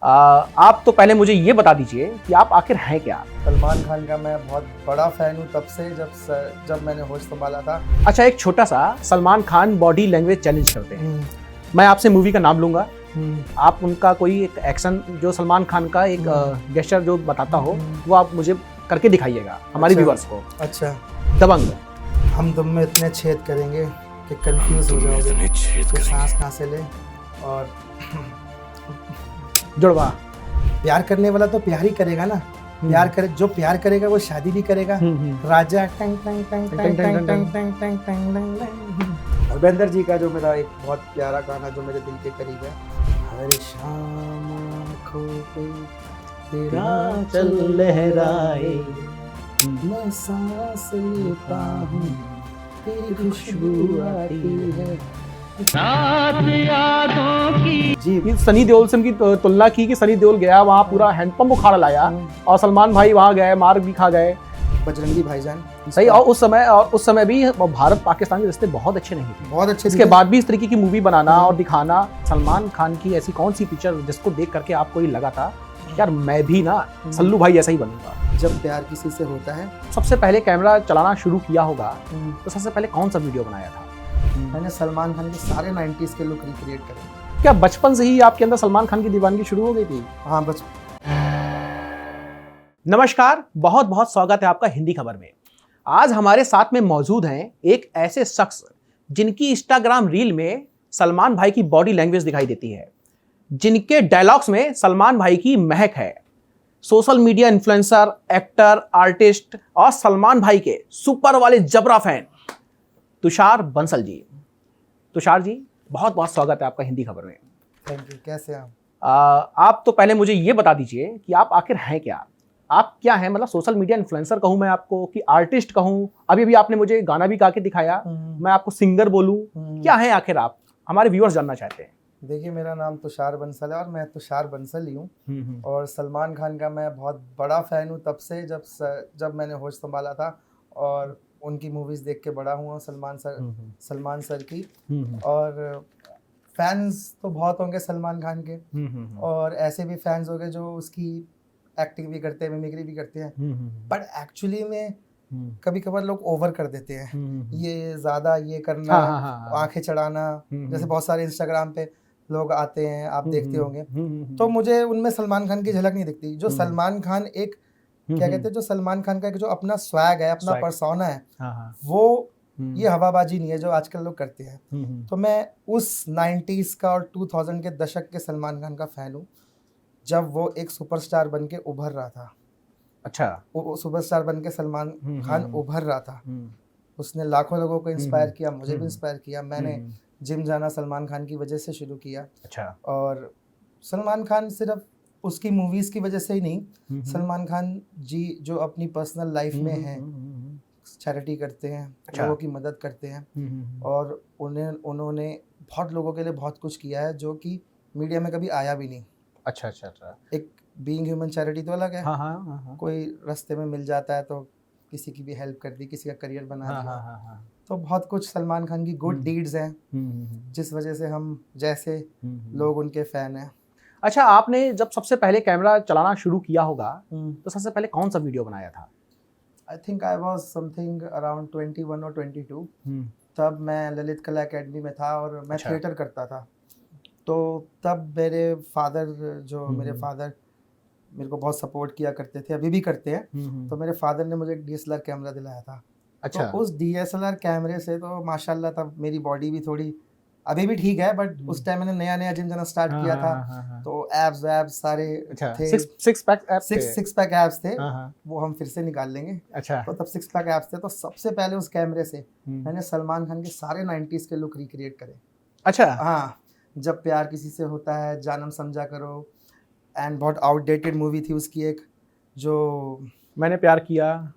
आप तो पहले मुझे ये बता दीजिए कि आप आखिर हैं क्या? सलमान खान का मैं बहुत बड़ा फ़ैन हूँ तब से जब मैंने होश संभाला था। अच्छा, एक छोटा सा Salman Khan body language challenge करते हैं। मैं आपसे मूवी का नाम लूंगा, आप उनका कोई एक एक्शन जो सलमान खान का एक गेस्चर जो बताता हो वो आप मुझे करके दिखाइएगा हमारी व्यूअर्स को। अच्छा। दबंग। हम तुम में इतने छेद करेंगे कि कंफ्यूज हो जाओगे, तो सांस कहाँ से ले। और जुड़वा। प्यार करने वाला तो प्यार ही करेगा ना, प्यार करे जो प्यार करेगा वो शादी भी करेगा। राजा टंग टंग टंग टंग टंग टंग टंग टंग टंग टंग। धर्मेंद्र जी का जो मेरा एक बहुत प्यारा गाना जो मेरे दिल के करीब है, हर शाम आँखों पे तेरा चल लहराए, मैं सांस लेता हूँ तेरी खुशबू आती है। जी, सनी देओल से उनकी तुलना की कि सनी देओल गया वहाँ पूरा हैंडपंप उखाड़ लाया और सलमान भाई वहाँ गए मार भी खा गए। बजरंगी भाईजान सही। और उस समय भी भारत पाकिस्तान के रिश्ते बहुत अच्छे नहीं थे, बहुत अच्छे। इसके बाद भी इस तरीके की मूवी बनाना और दिखाना। सलमान खान की ऐसी कौन सी पिक्चर जिसको देख करके आपको ये लगा था यार मैं भी ना सल्लू भाई ऐसा ही बनूंगा? जब प्यार किसी से होता है। सबसे पहले कैमरा चलाना शुरू किया होगा तो सबसे पहले कौन सा वीडियो बनाया था? मैंने सलमान खान के सारे 90s के लुक रिक्रिएट करे। क्या बचपन से ही आपके अंदर सलमान खान की दीवानगी शुरू हो गई थी? हाँ, बचपन। नमस्कार, बहुत बहुत स्वागत है आपका हिंदी खबर में। आज हमारे साथ में मौजूद हैं एक ऐसे शख्स जिनकी इंस्टाग्राम रील में सलमान भाई की बॉडी लैंग्वेज दिखाई देती है, जिनके डायलॉग्स में सलमान भाई की महक है। Social media influencer, actor, artist और सलमान भाई के सुपर वाले जबरा फैन तुषार बंसल जी। तुषार जी, बहुत बहुत स्वागत है आपका हिंदी खबर में। Thank you. कैसे आप? आप तो पहले मुझे ये बता दीजिए कि आप आखिर हैं क्या? आप क्या हैं? मतलब सोशल मीडिया इन्फ्लुएंसर कहूं मैं आपको कि आर्टिस्ट कहूं? अभी भी आपने मुझे गाना भी गा के दिखाया, मैं आपको सिंगर बोलूं? क्या है आखिर आप? हमारे व्यूअर्स जानना चाहते हैं। देखिए, मेरा नाम तुषार बंसल है और मैं तुषार बंसल ही हूँ। और सलमान खान का मैं बहुत बड़ा फ़ैन हूँ तब से जब मैंने होश संभाला था और उनकी मूवीज़ देख के बड़ा हुआ सलमान सर की। और फैंस तो बहुत होंगे सलमान खान के, और ऐसे भी फैंस होंगे जो उसकी एक्टिंग भी करते हैं, मिमिक्री भी करते हैं। बट एक्चुअली में कभी कभार लोग ओवर कर देते हैं, ये ज़्यादा ये करना, आंखें चढ़ाना। जैसे बहुत सारे इंस्टाग्राम पे लोग आते हैं, आप देखते होंगे। तो मुझे उनमें सलमान खान की झलक नहीं दिखती। जो सलमान खान एक क्या कहते हैं, जो सलमान खान का एक जो अपना स्वैग है, अपना पर्सोना है, वो ये हवाबाजी नहीं है जो आजकल लोग करते हैं। तो मैं उस 90s का और 2000 के दशक के सलमान खान का फ़ैन हूँ, जब वो एक सुपरस्टार बन के उभर रहा था। अच्छा। वो सुपरस्टार बन के सलमान खान उभर रहा था। उसने लाखों लोगों को इंस्पायर किया, मुझे भी इंस्पायर किया। मैंने जिम जाना सलमान खान की वजह से शुरू किया। अच्छा। और सलमान खान सिर्फ उसकी मूवीज़ की वजह से ही नहीं, सलमान खान जी जो अपनी पर्सनल लाइफ में हैं, चैरिटी करते हैं, लोगों की मदद करते हैं, और उन्होंने बहुत लोगों के लिए बहुत कुछ किया है जो कि मीडिया में कभी आया भी नहीं। अच्छा अच्छा अच्छा। एक बीइंग ह्यूमन चैरिटी तो अलग है। हाँ। कोई रास्ते में मिल जाता है तो किसी की भी हेल्प कर दी, किसी का करियर बना दिया। तो बहुत कुछ सलमान खान की गुड डीड्स हैं जिस वजह से हम जैसे लोग उनके फैन हैं। अच्छा, आपने जब सबसे पहले कैमरा चलाना शुरू किया होगा तो सबसे पहले कौन सा वीडियो बनाया था? I think I was something around 21 और 22। तब मैं ललित कला अकेडमी में था और मैं थिएटर करता था। तो तब मेरे फादर मेरे को बहुत सपोर्ट किया करते थे, अभी भी करते हैं। तो मेरे फादर ने मुझे एक DSLR कैमरा दिलाया था। अच्छा। तो उस DSLR कैमरे से तो माशाल्लाह तब मेरी बॉडी भी थोड़ी, अभी भी ठीक है, बट उस टाइम मैंने नया जिम जाना स्टार्ट किया था। तो एब्स सारे थे, सिक्स पैक एब्स थे, वो हम फिर से निकाल लेंगे। अच्छा। तो तब 6 पैक एब्स थे। तो सबसे पहले उस कैमरे से मैंने सलमान खान के सारे 90s के लुक रिक्रिएट करे। अच्छा। हाँ, जब प्यार किसी से होता है, जानम समझा करो, एंड बहुत आउटडेटेड मूवी थी उसकी एक, जो मैंने प्यार किया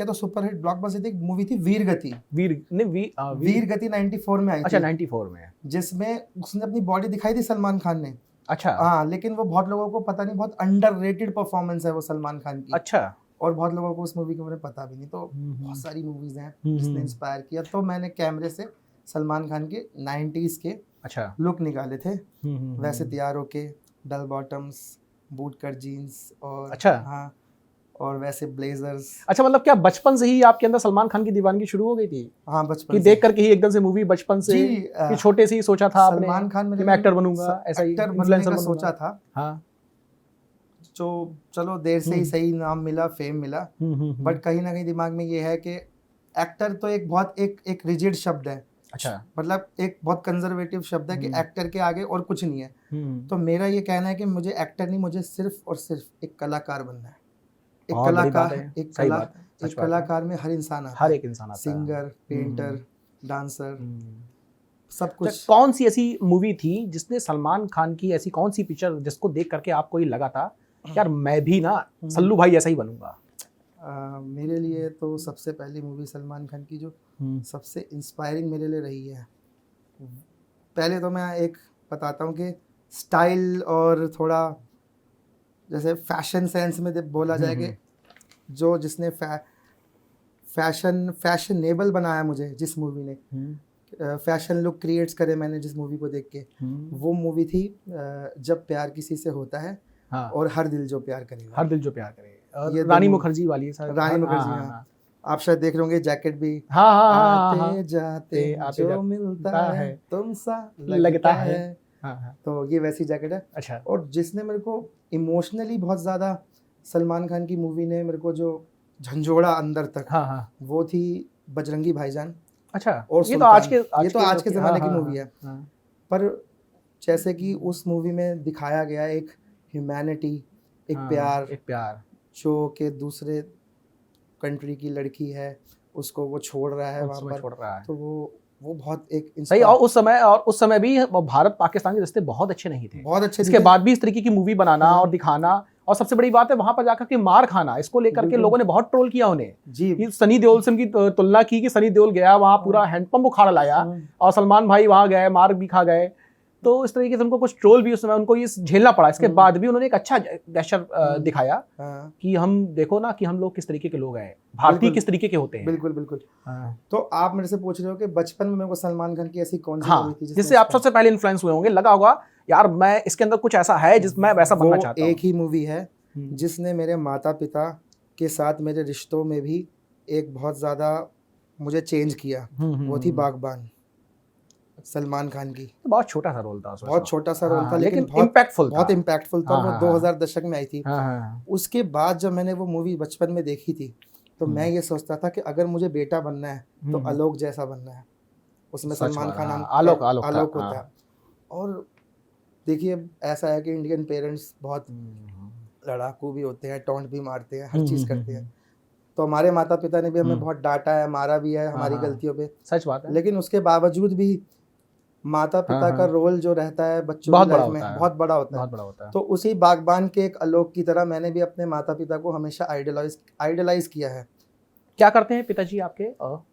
तो सुपरहिट ब्लॉकबस्टर थी, मूवी थी वीर गति। वीर गति 94 में आई थी। अच्छा, 94 में, जिसमें उसने अपनी बॉडी दिखाई थी सलमान खान ने। अच्छा। हाँ, लेकिन वो बहुत लोगों को पता नहीं, बहुत अंडररेटेड परफॉर्मेंस है वो सलमान खान की। अच्छा। और बहुत लोगों को उस मूवी के बारे में पता भी नहीं। तो बहुत सारी मूवीज हैं जिसने इंस्पायर किया। तो मैंने कैमरे से सलमान खान के 90s के अच्छा। लुक निकाले थे, वैसे हम्म। तैयार होके डल बॉटम्स, बूट कट जीन्स और अच्छा। हाँ, और वैसे ब्लेजर्स। अच्छा, मतलब क्या बचपन से ही आपके अंदर सलमान खान की दीवानगी शुरू हो गई थी हाँ, कि बचपन से। देख करके ही एकदम से मूवी बचपन से जी, कि छोटे से ही सोचा था आपने सलमान खान कि मेरे मैं लिए एक्टर बनूंगा, ऐसा ही एक्टर बनने इन्फ्लुएंसर का बनूंगा? सोचा था, हाँ। जो चलो देर से ही हम्म। सही नाम मिला, फेम मिला, बट कहीं ना कहीं दिमाग में ये है कि एक्टर तो एक बहुत एक रिजिड शब्द है, अच्छा। मतलब एक बहुत कंजर्वेटिव शब्द है कि एक्टर के आगे और कुछ नहीं है। तो मेरा ये कहना है कि मुझे एक्टर नहीं, मुझे सिर्फ और सिर्फ एक कलाकार बनना है। एक बहुत बड़ी बात कलाकार, है, सही बात है, सच एक बात है। कलाकार में हर इंसान आता हर है, एक इंसान आता है। सिंगर, पेंटर, डांसर, हम्म। सब अच्छा, कुछ। कौन सी ऐसी मूवी थी जिसने सलमान खान की, ऐसी कौन सी पिक्चर जिसको देख करके आपको ये लगा था यार मैं भी ना सल्लू भाई ऐसा ही बनूंगा? मेरे लिए तो सबसे पहली मूवी सलमान खान की जो सबसे इंस्पायरिंग मेरे लिए रही है, पहले तो मैं एक बताता हूँ कि स्टाइल और थोड़ा जैसे फैशन सेंस में जब बोला जाए कि जो जिसने फैशनेबल बनाया मुझे, जिस मूवी ने फैशन लुक क्रिएट्स करे मैंने जिस मूवी को देख के, वो मूवी थी जब प्यार किसी से होता है, हाँ। और हर दिल जो प्यार करेगा। हर दिल जो प्यार करे, और ये दो रानी मूवी- मुखर्जी वाली है सर। रानी हाँ, मुखर्जी, हाँ, हाँ, हाँ। आप शायद देख रहे होंगे, जैकेट भी हाँ, हाँ, हाँ, हाँ, आते हाँ। जाते आते जो मिलता जाता है है, तुम सा लगता लगता है। है। हाँ, हाँ। तो ये वैसी जैकेट है। अच्छा। और जिसने मेरे को इमोशनली बहुत ज़्यादा, सलमान खान की मूवी ने मेरे को जो झंझोड़ा अंदर तक, हाँ, हाँ। वो थी बजरंगी भाईजान अच्छा, और ये तो आज सुल्तान। के ये तो आज के लोग ज़माने हाँ, की हाँ, मूवी है, हाँ। पर जैसे कि उस मूवी में दिखाया गया एक ह्यूमैनिटी, एक हाँ, प्यार, एक प्यार, जो कि दूसरे कंट्री की लड़की है, उसको वो छोड़ रहा है उस वहाँ समय पर, छोड़ रहा है। तो वो बहुत एक सही। और उस समय भी भारत पाकिस्तान के रिश्ते बहुत अच्छे नहीं थे। बहुत अच्छे इसके थे। बाद भी इस तरीके की मूवी बनाना हाँ। और दिखाना, और सबसे बड़ी बात है वहां पर जाकर के मार खाना, इसको लेकर के बिल्कुल। लोगों ने बहुत ट्रोल किया उन्हें जी। कि सनी देओल से उनकी तुलना की कि सनी देओल गया वहां पूरा हैंडपंप उखाड़ लाया, और सलमान भाई वहां गए मार भी खा गए। तो इस तरीके से उनको कुछ ट्रोल भी उस समय उनको ये झेलना पड़ा। इसके बाद भी उन्होंने एक अच्छा गेस्चर दिखाया कि हम देखो ना कि हम लोग किस तरीके के लोग हैं, भारतीय किस तरीके के होते हैं। बिल्कुल बिल्कुल। तो आप मेरे से पूछ रहे हो कि बचपन में मेरे को सलमान खान की ऐसी कौन सी मूवी थी जिससे आप सबसे पहले इन्फ्लुएंस हुए होंगे, लगा होगा यार मैं इसके अंदर कुछ ऐसा है जिस मैं वैसा बनना चाहता हूँ। एक ही मूवी है जिसने मेरे माता पिता के साथ मेरे रिश्तों में भी एक बहुत ज़्यादा मुझे चेंज किया, वो थी बागबान, सलमान खान की। तो बहुत छोटा सा रोल था उसमें, बहुत छोटा सा रोल था, लेकिन बहुत बहुत इम्पैक्टफुल था। वो 2000 दशक में आई थी। हाँ। उसके बाद जब मैंने वो मूवी बचपन में देखी थी, तो मैं ये सोचता था कि अगर मुझे बेटा बनना है तो आलोक जैसा बनना है। उसमें सलमान खान नाम आलोक होता है। और देखिए ऐसा है कि इंडियन पेरेंट्स बहुत लड़ाकू भी होते हैं, टॉन्ट भी मारते हैं, हर चीज़ करते हैं। तो हमारे माता पिता ने भी हमें बहुत डांटा है, मारा भी है हमारी गलतियों पे, सच बात है। लेकिन उसके बावजूद भी माता पिता का रोल जो रहता है बच्चों की लाइफ में बहुत बड़ा होता है। तो उसी बागबान के एक आलोक की तरह मैंने भी अपने माता पिता को हमेशा आइडलाइज किया है। क्या करते हैं पिताजी आपके?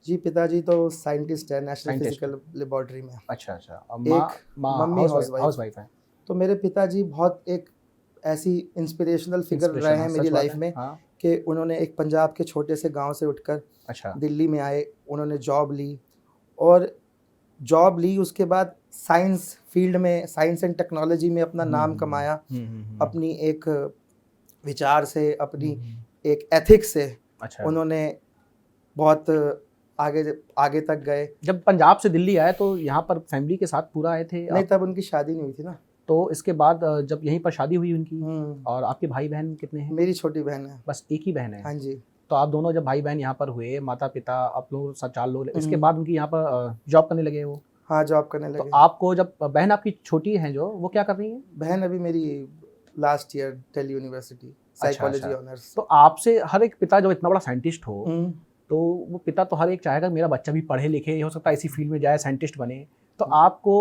जी, पिताजी तो साइंटिस्ट है नेशनल फिजिकल लेबोरेटरी में। अच्छा। एक मम्मी हाउसवाइफ है। तो मेरे पिताजी बहुत एक ऐसी इंस्पिरेशनल फिगर रहे हैं मेरी लाइफ में कि उन्होंने एक पंजाब के छोटे से गांव से उठकर दिल्ली में आए, उन्होंने जॉब ली, और जॉब ली उसके बाद साइंस फील्ड में, साइंस एंड टेक्नोलॉजी में अपना नाम कमाया, अपनी एक विचार से, अपनी एक एथिक्स से। उन्होंने बहुत आगे तक गए। जब पंजाब से दिल्ली आए तो यहाँ पर फैमिली के साथ पूरा आए थे? नहीं, तब उनकी शादी नहीं हुई थी ना। तो इसके बाद जब यहीं पर शादी हुई उनकी, और आपके भाई बहन कितने हैं? मेरी छोटी बहन है, बस एक ही बहन है। हाँ जी। तो आप दोनों जब भाई बहन यहाँ पर हुए, माता पिता आप लोग 4 लोग, इसके बाद उनकी यहाँ पर जॉब करने लगे वो? हाँ, जॉब करने लगे। तो आपको जब बहन आपकी छोटी है जो, वो क्या कर रही है? बहन अभी मेरी last year Delhi university psychology honours. तो आपसे हर एक पिता जब इतना बड़ा साइंटिस्ट हो, तो वो पिता तो हर एक चाहेगा मेरा बच्चा भी पढ़े लिखे, हो सकता है इसी फील्ड में जाए, साइंटिस्ट बने। तो आपको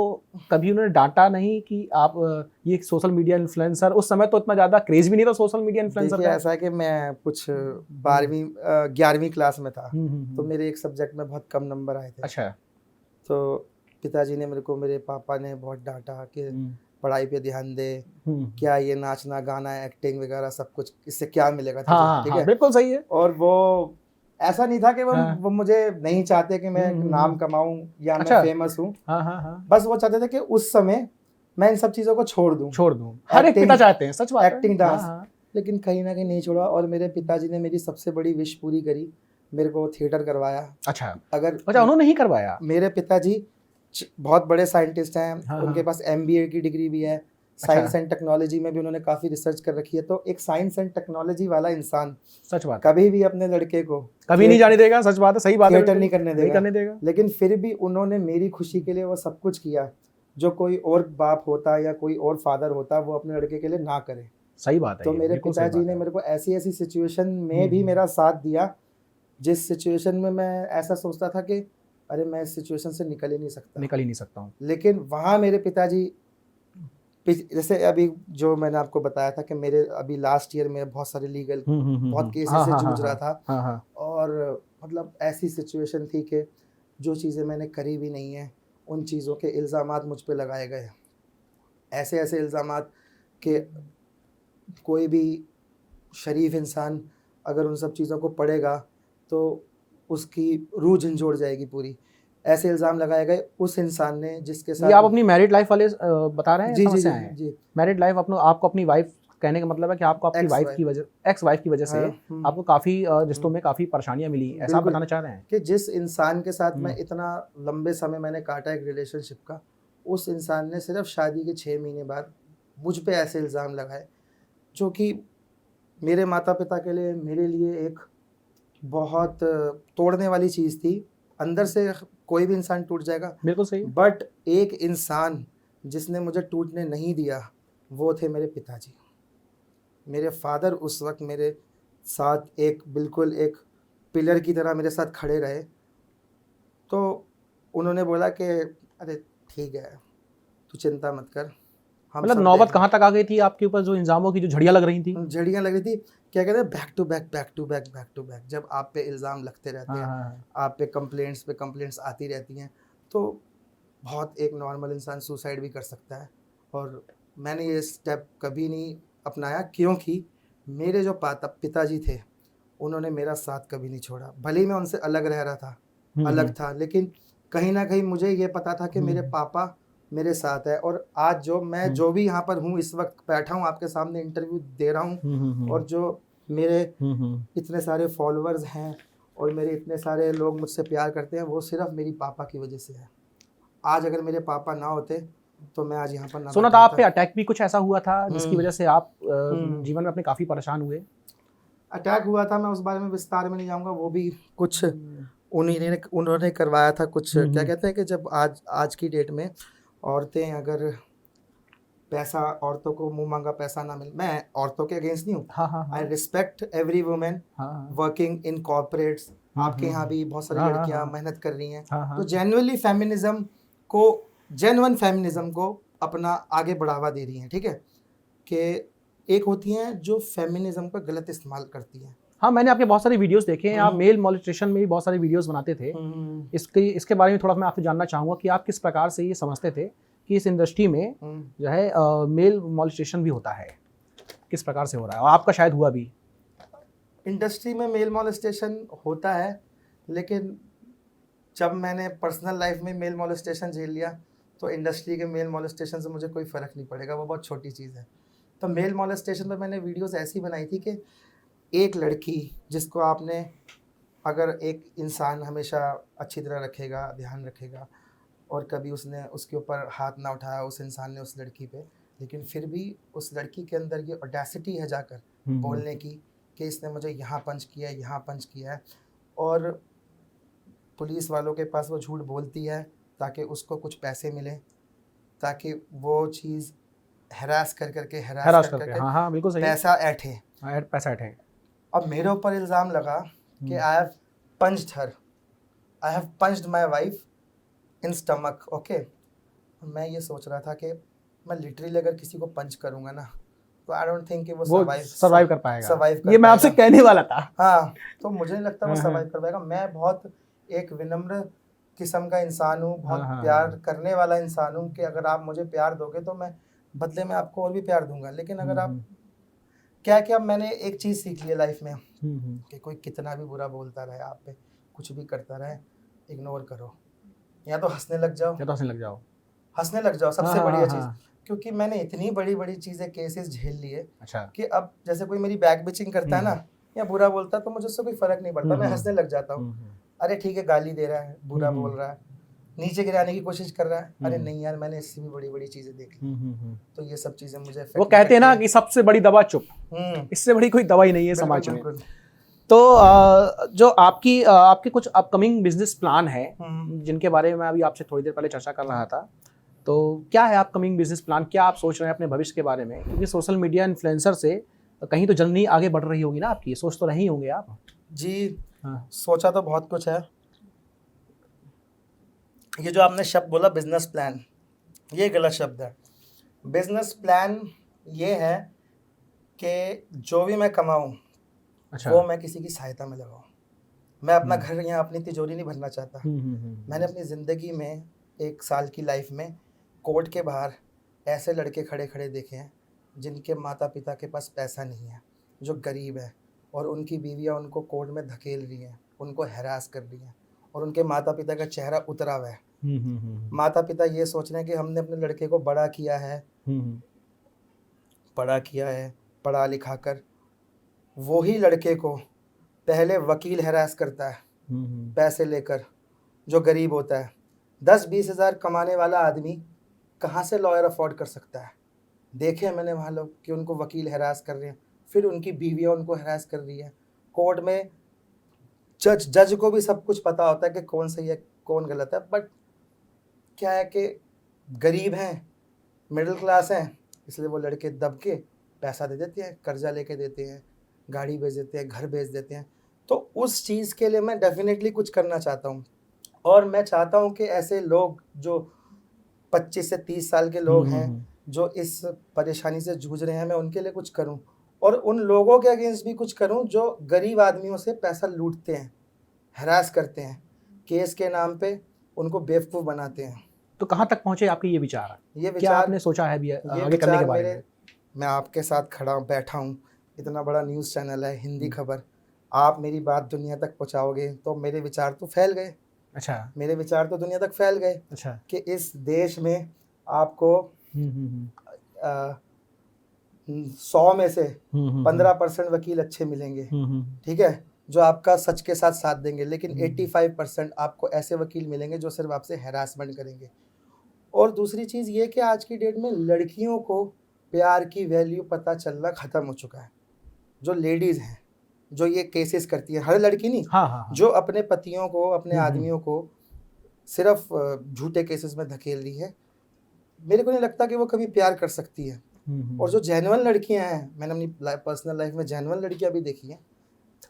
कभी उन्होंने डांटा नहीं कि आप ये सोशल मीडिया इन्फ्लुएंसर, उस समय तो इतना ज़्यादा क्रेज भी नहीं था सोशल मीडिया इन्फ्लुएंसर का। ऐसा है कि मैं कुछ 12वीं 11वीं क्लास में था, तो मेरे एक सब्जेक्ट में बहुत कम नंबर आए थे। अच्छा। तो पिताजी ने मेरे पापा ने बहुत डांटा कि पढ़ाई पे ध्यान दे, क्या ये नाचना गाना एक्टिंग वगैरह सब कुछ, इससे क्या मिलेगा तुझे? ठीक है, बिल्कुल सही है। और वो ऐसा नहीं था कि हाँ। वो मुझे नहीं चाहते कि मैं नाम कमाऊं या अच्छा। मैं फेमस हूं। हाँ हाँ हाँ, बस वो चाहते थे कि उस समय मैं इन सब चीज़ों को छोड़ दूं, छोड़ दूं, हर एक पिता चाहते हैं, सच बात है। एक्टिंग, हाँ डांस। हाँ, लेकिन कहीं ना कहीं नहीं छोड़ा, और मेरे पिताजी ने मेरी सबसे बड़ी विश पूरी करी, मेरे को थिएटर करवाया। अच्छा अगर अच्छा, उन्होंने ही करवाया। मेरे पिताजी बहुत बड़े साइंटिस्ट हैं, हाँ, उनके हाँ। पास MBA की डिग्री भी है, साइंस एंड टेक्नोलॉजी में भी उन्होंने काफ़ी रिसर्च कर रखी है। तो एक साइंस एंड टेक्नोलॉजी वाला इंसान सच बात है, कभी भी अपने लड़के को कभी नहीं जाने देगा, सच बात है, सही बात है, थिएटर बिल्कुल नहीं करने नहीं देगा। करने देगा। लेकिन फिर भी उन्होंने मेरी खुशी के लिए वो सब कुछ किया जो कोई और बाप होता या कोई और फादर होता वो अपने लड़के के लिए ना करे। सही बात है, तो ये मेरे बिल्कुल सही पिताजी बात ने है। मेरे को ऐसी ऐसी सिचुएशन में भी मेरा साथ दिया, जिस सिचुएशन में मैं ऐसा सोचता था कि अरे मैं इस सिचुएशन से निकल ही नहीं सकता। निकल ही नहीं सकता हूँ। लेकिन वहाँ मेरे पिताजी, जैसे अभी जो मैंने आपको बताया था कि मेरे अभी लास्ट ईयर में बहुत सारे लीगल बहुत केसेस हाँ से हाँ जूझ हाँ रहा था, हाँ हाँ, और मतलब ऐसी सिचुएशन थी कि जो चीज़ें मैंने करी भी नहीं है उन चीज़ों के इल्ज़ामात मुझ पे लगाए गए, ऐसे ऐसे इल्ज़ामात कि कोई भी शरीफ इंसान अगर उन सब चीज़ों को पढ़ेगा तो उसकी रूह झंझोड़ जाएगी पूरी। ऐसे इल्ज़ाम लगाए गए उस इंसान ने जिसके ये साथ आप अपनी मैरिड लाइफ वाले बता रहे हैं, जी जी जी समस्या है जी मैरिड लाइफ, अपनो आपको अपनी वाइफ, कहने का मतलब है कि आपको आपकी एक्स वाइफ वाइफ, की वजह, एक्स वाइफ की वजह से हाँ, आपको काफी रिश्तों में काफी परेशानियां मिली, ऐसा आप बिल्कुल। बताना चाह रहे हैं? कि जिस इंसान के साथ मैं हम्म। इतना लंबे समय मैंने काटा एक रिलेशनशिप का, उस इंसान ने सिर्फ शादी के 6 महीने बाद मुझ पे ऐसे इल्ज़ाम लगाए जो कि मेरे माता पिता के लिए, मेरे लिए एक बहुत तोड़ने वाली चीज़ थी। अंदर से कोई भी इंसान टूट जाएगा, बिल्कुल सही है। बट एक इंसान जिसने मुझे टूटने नहीं दिया वो थे मेरे पिताजी। मेरे फादर उस वक्त मेरे साथ एक बिल्कुल एक पिलर की तरह मेरे साथ खड़े रहे। तो उन्होंने बोला कि अरे ठीक है, तू चिंता मत कर, हम मतलब सब नौबत देख कहाँ तक आ गई थी आपके ऊपर, जो इल्जामों की जो झड़ियां लग रही थी? झड़ियाँ लग रही थी। क्या कहते हैं, back to back back to back back to back, जब आप पे इल्ज़ाम लगते रहते हाँ हैं, हाँ हाँ। आप पे कंप्लेंट्स आती रहती हैं, तो बहुत एक नॉर्मल इंसान सुसाइड भी कर सकता है। और मैंने ये स्टेप कभी नहीं अपनाया क्योंकि मेरे जो पिताजी थे उन्होंने मेरा साथ कभी नहीं छोड़ा। भले ही मैं उनसे अलग रह रहा था, अलग था, लेकिन कहीं ना कहीं मुझे ये पता था कि मेरे पापा मेरे साथ है। और आज जो मैं जो भी यहाँ पर हूँ, इस वक्त बैठा हूँ आपके सामने इंटरव्यू दे रहा हूँ, और जो मेरे इतने सारे फॉलोअर्स हैं और मेरे इतने सारे लोग मुझसे प्यार करते हैं, वो सिर्फ मेरी पापा की वजह से है। आज अगर मेरे पापा ना होते तो मैं आज यहाँ पर ना सुना था बैठा आप पे होता। अटैक भी कुछ ऐसा हुआ था जिसकी वजह से आप जीवन में अपने काफी परेशान हुए? अटैक हुआ था, मैं उस बारे में विस्तार में नहीं जाऊँगा, वो भी कुछ उन्होंने करवाया था कुछ। क्या कहते हैं कि जब आज की डेट में औरतें अगर पैसा, औरतों को मुंह मांगा पैसा ना मिले, मैं औरतों के अगेंस्ट नहीं हूँ, हाँ हाँ हाँ आई रिस्पेक्ट एवरी वुमेन हाँ वर्किंग इन कॉर्पोरेट्स। आपके यहाँ भी बहुत सारी हाँ, लड़कियाँ हाँ, मेहनत कर रही हैं, हाँ हाँ तो जेन्युइन फेमिनिज्म को अपना आगे बढ़ावा दे रही हैं। ठीक है, कि एक होती हैं जो फेमिनिज्म का गलत इस्तेमाल करती हैं। हाँ, मैंने आपके बहुत सारे वीडियोस देखे हैं, आप मेल मॉलिस्टेशन में भी बहुत सारे वीडियोस बनाते थे। इसके बारे में थोड़ा मैं आपसे जानना चाहूँगा कि आप किस प्रकार से ये समझते थे कि इस इंडस्ट्री में जो है मेल मॉलिस्टेशन भी होता है, किस प्रकार से हो रहा है, और आपका शायद हुआ भी? इंडस्ट्री में मेल मॉलिस्टेशन होता है, लेकिन जब मैंने पर्सनल लाइफ में मेल मॉलिस्टेशन झेल लिया तो इंडस्ट्री के मेल मॉलिस्टेशन से मुझे कोई फ़र्क नहीं पड़ेगा, वो बहुत छोटी चीज़ है। तो मेल मॉलिस्टेशन पर मैंने वीडियोस ऐसी बनाई थी कि एक लड़की जिसको आपने, अगर एक इंसान हमेशा अच्छी तरह रखेगा, ध्यान रखेगा, और कभी उसने उसके ऊपर हाथ ना उठाया उस इंसान ने उस लड़की पे, लेकिन फिर भी उस लड़की के अंदर ये ऑडेसिटी है जाकर बोलने की कि इसने मुझे यहाँ पंच किया है, यहाँ पंच किया है, और पुलिस वालों के पास वो झूठ बोलती है ताकि उसको कुछ पैसे मिले, ताकि वो चीज़ हरास करके हाँ हाँ बिल्कुल सही, पैसा ऐठे। पैसा ऐठे। अब मेरे ऊपर इल्ज़ाम लगा कि I have punched my wife in stomach. Okay, मैं ये सोच रहा था कि मैं लिटरली अगर किसी को पंच करूँगा ना तो आई डोंट थिंक कि वो सर्वाइव कर पाएगा। कर ये मैं आपसे कहने वाला था। हाँ, तो मुझे नहीं लगता वो सर्वाइव कर पाएगा। मैं बहुत एक विनम्र किस्म का इंसान हूँ, बहुत प्यार करने वाला इंसान हूँ, कि अगर आप मुझे प्यार दोगे तो मैं बदले में आपको और भी प्यार दूंगा। लेकिन अगर आप क्या है कि अब मैंने एक चीज़ सीख ली है लाइफ में कि कोई कितना भी बुरा बोलता रहे आप पे, कुछ भी करता रहे, इग्नोर करो, या तो हंसने लग जाओ, हंसने लग जाओ, सबसे बढ़िया चीज़। क्योंकि मैंने इतनी बड़ी बड़ी चीज़ें, केसेस झेल लिए कि अब जैसे कोई मेरी बैक बिचिंग करता है ना या बुरा बोलता है तो मुझे उससे कोई फर्क नहीं पड़ता, मैं हंसने लग जाता हूँ। अरे ठीक है, गाली दे रहा है, बुरा बोल रहा है, नीचे गिराने की कोशिश कर रहा है, अरे नहीं यार, मैंने इससे भी बड़ी बड़ी चीजें देख ली। तो ये सब चीजें मुझे वो कहते हैं ना कि सबसे बड़ी दवा चुप, इससे बड़ी कोई दवाई नहीं है समाज में। तो जो आपके कुछ अपकमिंग बिजनेस प्लान है जिनके बारे में मैं अभी आपसे थोड़ी देर पहले चर्चा कर रहा था, तो क्या है अपकमिंग बिजनेस प्लान, क्या आप सोच रहे हैं अपने भविष्य के बारे में? क्योंकि सोशल मीडिया इन्फ्लुएंसर से कहीं तो जर्नी आगे बढ़ रही होगी ना आपकी, सोच तो रहे ही होंगे आप। जी सोचा तो बहुत कुछ है। ये जो आपने शब्द बोला बिजनेस प्लान, ये गलत शब्द है। बिजनेस प्लान ये है कि जो भी मैं कमाऊं वो मैं किसी की सहायता में लगाऊं। मैं अपना घर यहाँ अपनी तिजोरी नहीं भरना चाहता। मैंने अपनी ज़िंदगी में 1 साल की लाइफ में कोर्ट के बाहर ऐसे लड़के खड़े खड़े देखे हैं जिनके माता पिता के पास पैसा नहीं है, जो गरीब है, और उनकी बीवियाँ उनको कोर्ट में धकेल रही हैं, उनको हैरास कर रही हैं, और उनके माता पिता का चेहरा उतरा हुआ है। माता पिता ये सोच रहे हैं कि हमने अपने लड़के को बड़ा किया है, पढ़ा लिखा कर। वही लड़के को पहले वकील हैरास करता है पैसे लेकर, जो गरीब होता है। 10-20 हज़ार कमाने वाला आदमी कहाँ से लॉयर अफोर्ड कर सकता है? देखे मैंने वहाँ लोग कि उनको वकील हैरास कर रहे हैं, फिर उनकी बीवियाँ उनको हैरास कर रही है। कोर्ट में जज को भी सब कुछ पता होता है कि कौन सही है कौन गलत है, बट क्या है कि गरीब हैं, मिडिल क्लास हैं, इसलिए वो लड़के दब के पैसा दे देते हैं, कर्जा लेके देते हैं, गाड़ी बेच देते हैं, घर बेच देते हैं। तो उस चीज़ के लिए मैं डेफिनेटली कुछ करना चाहता हूँ, और मैं चाहता हूँ कि ऐसे लोग जो 25 से 30 साल के लोग हैं जो इस परेशानी से जूझ रहे हैं, मैं उनके लिए कुछ करूँ, और उन लोगों के अगेंस्ट भी कुछ करूँ जो गरीब आदमियों से पैसा लूटते हैं, हैरास करते हैं, केस के नाम पे उनको बेवकूफ़ बनाते हैं। तो कहाँ तक पहुँचे आपके ये विचार? क्या आपने सोचा है भी आगे करने के बारे में? मैं आपके साथ बैठा हूँ, इतना बड़ा न्यूज़ चैनल है हिंदी खबर, आप मेरी बात दुनिया तक पहुँचाओगे तो मेरे विचार तो फैल गए। अच्छा, मेरे विचार तो दुनिया तक फैल गए। अच्छा, कि इस देश में आपको 100 में से 15% वकील अच्छे मिलेंगे, ठीक है, जो आपका सच के साथ साथ देंगे, लेकिन 85% आपको ऐसे वकील मिलेंगे जो सिर्फ आपसे हैरासमेंट करेंगे। और दूसरी चीज़ ये कि आज की डेट में लड़कियों को प्यार की वैल्यू पता चलना ख़त्म हो चुका है। जो लेडीज़ हैं जो ये केसेस करती हैं, हर लड़की नहीं, जो अपने पतियों को, अपने आदमियों को सिर्फ झूठे केसेस में धकेल रही है, मेरे को नहीं लगता कि वो कभी प्यार कर सकती है। और जो जेन्युइन लड़कियां हैं, मैंने अपनी पर्सनल लाइफ में जेन्युइन लड़कियां भी देखी हैं।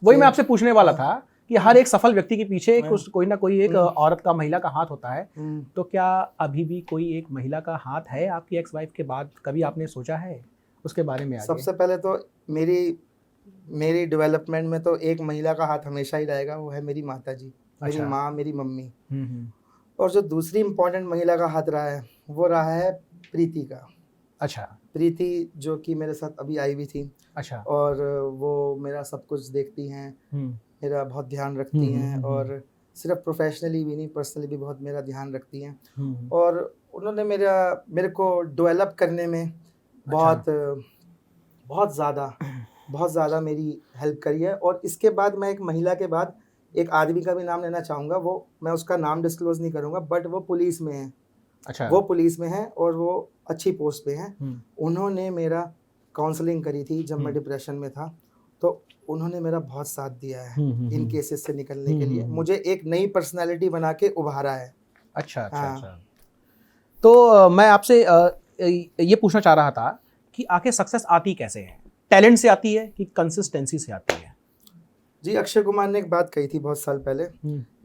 वही मैं आपसे पूछने वाला था कि हर एक सफल व्यक्ति के पीछे कोई ना कोई एक औरत का, महिला का हाथ होता है। तो क्या अभी भी कोई एक महिला का हाथ है आपकी एक्स वाइफ के बाद? कभी आपने सोचा है उसके बारे में? सबसे पहले तो मेरी डेवलपमेंट में तो एक महिला का हाथ हमेशा ही रहेगा, वो है मेरी माता जी, मेरी माँ, मेरी मम्मी। और जो दूसरी इम्पोर्टेंट महिला का हाथ रहा है वो रहा है प्रीति का। अच्छा। प्रीति जो कि मेरे साथ अभी आई हुई थी। अच्छा। और वो मेरा सब कुछ देखती हैं, मेरा बहुत ध्यान रखती हैं, और सिर्फ प्रोफेशनली भी नहीं, पर्सनली भी बहुत मेरा ध्यान रखती हैं। और उन्होंने मेरे को डेवलप करने में बहुत ज़्यादा मेरी हेल्प करी है। और इसके बाद मैं एक महिला के बाद एक आदमी का भी नाम लेना चाहूँगा, वो मैं उसका नाम डिस्क्लोज नहीं करूँगा, बट वो पुलिस में है। अच्छा। वो पुलिस में है और वो अच्छी पोस्ट पे हैं। उन्होंने मेरा काउंसलिंग करी थी जब मैं डिप्रेशन में था, तो उन्होंने मेरा बहुत साथ दिया है इन केसेस से निकलने के लिए, मुझे एक नई पर्सनालिटी बना के उभारा है। अच्छा, अच्छा। तो मैं आपसे ये पूछना चाह रहा था कि आखिर सक्सेस आती कैसे है? टैलेंट से आती है कि कंसिस्टेंसी से आती है? जी, अक्षय कुमार ने एक बात कही थी बहुत साल पहले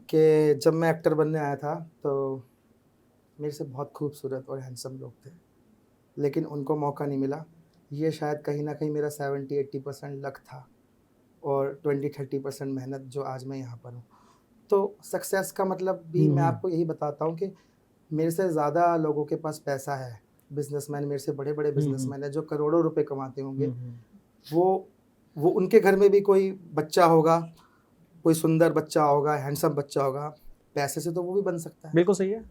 कि जब मैं एक्टर बनने आया था तो मेरे से बहुत खूबसूरत और हैंडसम लोग थे, लेकिन उनको मौका नहीं मिला। ये शायद कहीं ना कहीं मेरा 70-80% लक था और 20-30% मेहनत, जो आज मैं यहाँ पर हूँ। तो सक्सेस का मतलब भी मैं आपको यही बताता हूँ कि मेरे से ज़्यादा लोगों के पास पैसा है, बिजनेसमैन मेरे से बड़े बड़े बिजनेसमैन हैं जो करोड़ों रुपए कमाते होंगे, वो उनके घर में भी कोई बच्चा होगा, कोई सुंदर बच्चा होगा, हैंडसम बच्चा होगा, पैसे से तो वो भी बन सकता है। बिल्कुल सही है।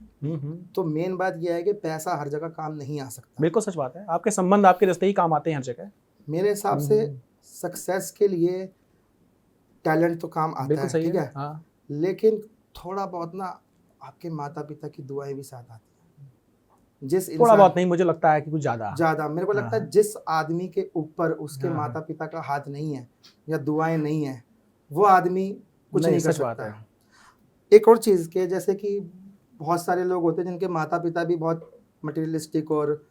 तो मेन बात यह है कि पैसा हर जगह काम नहीं आ सकता। बिल्कुल सच बात है, आपके संबंध आपके रिश्ते ही काम आते हैं हर जगह। मेरे हिसाब से सक्सेस के लिए टैलेंट तो काम आता बिल्कुल है, सही ठीक है। है, हाँ, लेकिन थोड़ा बहुत ना आपके माता पिता की दुआएं भी साथ आती हैं। जिस थोड़ा इंसान बहुत नहीं, मुझे लगता है कि कुछ ज्यादा मेरे को लगता है हाँ। जिस आदमी के ऊपर उसके हाँ। माता पिता का हाथ नहीं है या दुआएं नहीं है, वो आदमी कुछ नहीं कर सच बात सकता है। एक और चीज़ के जैसे कि बहुत सारे लोग होते हैं जिनके माता पिता भी बहुत मटेरियलिस्टिक और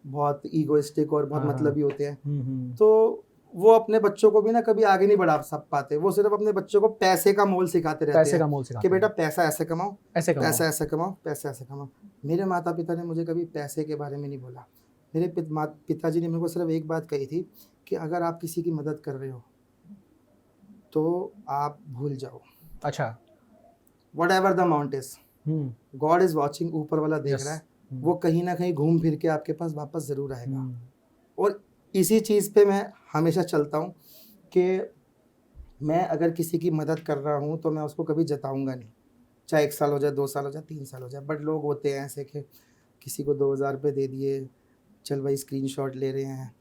बहुत ईगोइस्टिक और बहुत हाँ, मतलबी होते हैं, हम्म। तो वो अपने बच्चों को भी ना कभी आगे नहीं बढ़ा सब पाते। वो सिर्फ अपने बच्चों को पैसे का मोल सिखाते रहते पैसे हैं का मोल कि सिखाते बेटा हैं, पैसा ऐसे कमाओ, ऐसे कमाओ। पैसा ऐसे कमाओ, पैसा ऐसे कमाओ। मेरे माता पिता ने मुझे कभी पैसे के बारे में नहीं बोला। मेरे पिताजी ने मेरे को सिर्फ एक बात कही थी कि अगर आप किसी की मदद कर रहे हो तो आप भूल जाओ, अच्छा। What ever the amount is, God is watching, ऊपर वाला देख रहा है, वो कहीं ना कहीं घूम फिर के आपके पास वापस ज़रूर आएगा। और इसी चीज़ पे मैं हमेशा चलता हूँ कि मैं अगर किसी की मदद कर रहा हूँ तो मैं उसको कभी जताऊँगा नहीं, चाहे 1 साल हो जाए, 2 साल हो जाए, 3 साल हो जाए। बट लोग होते हैं ऐसे कि किसी को 2000 रुपये दे दिए, चल भाई स्क्रीनशॉट ले रहे हैं,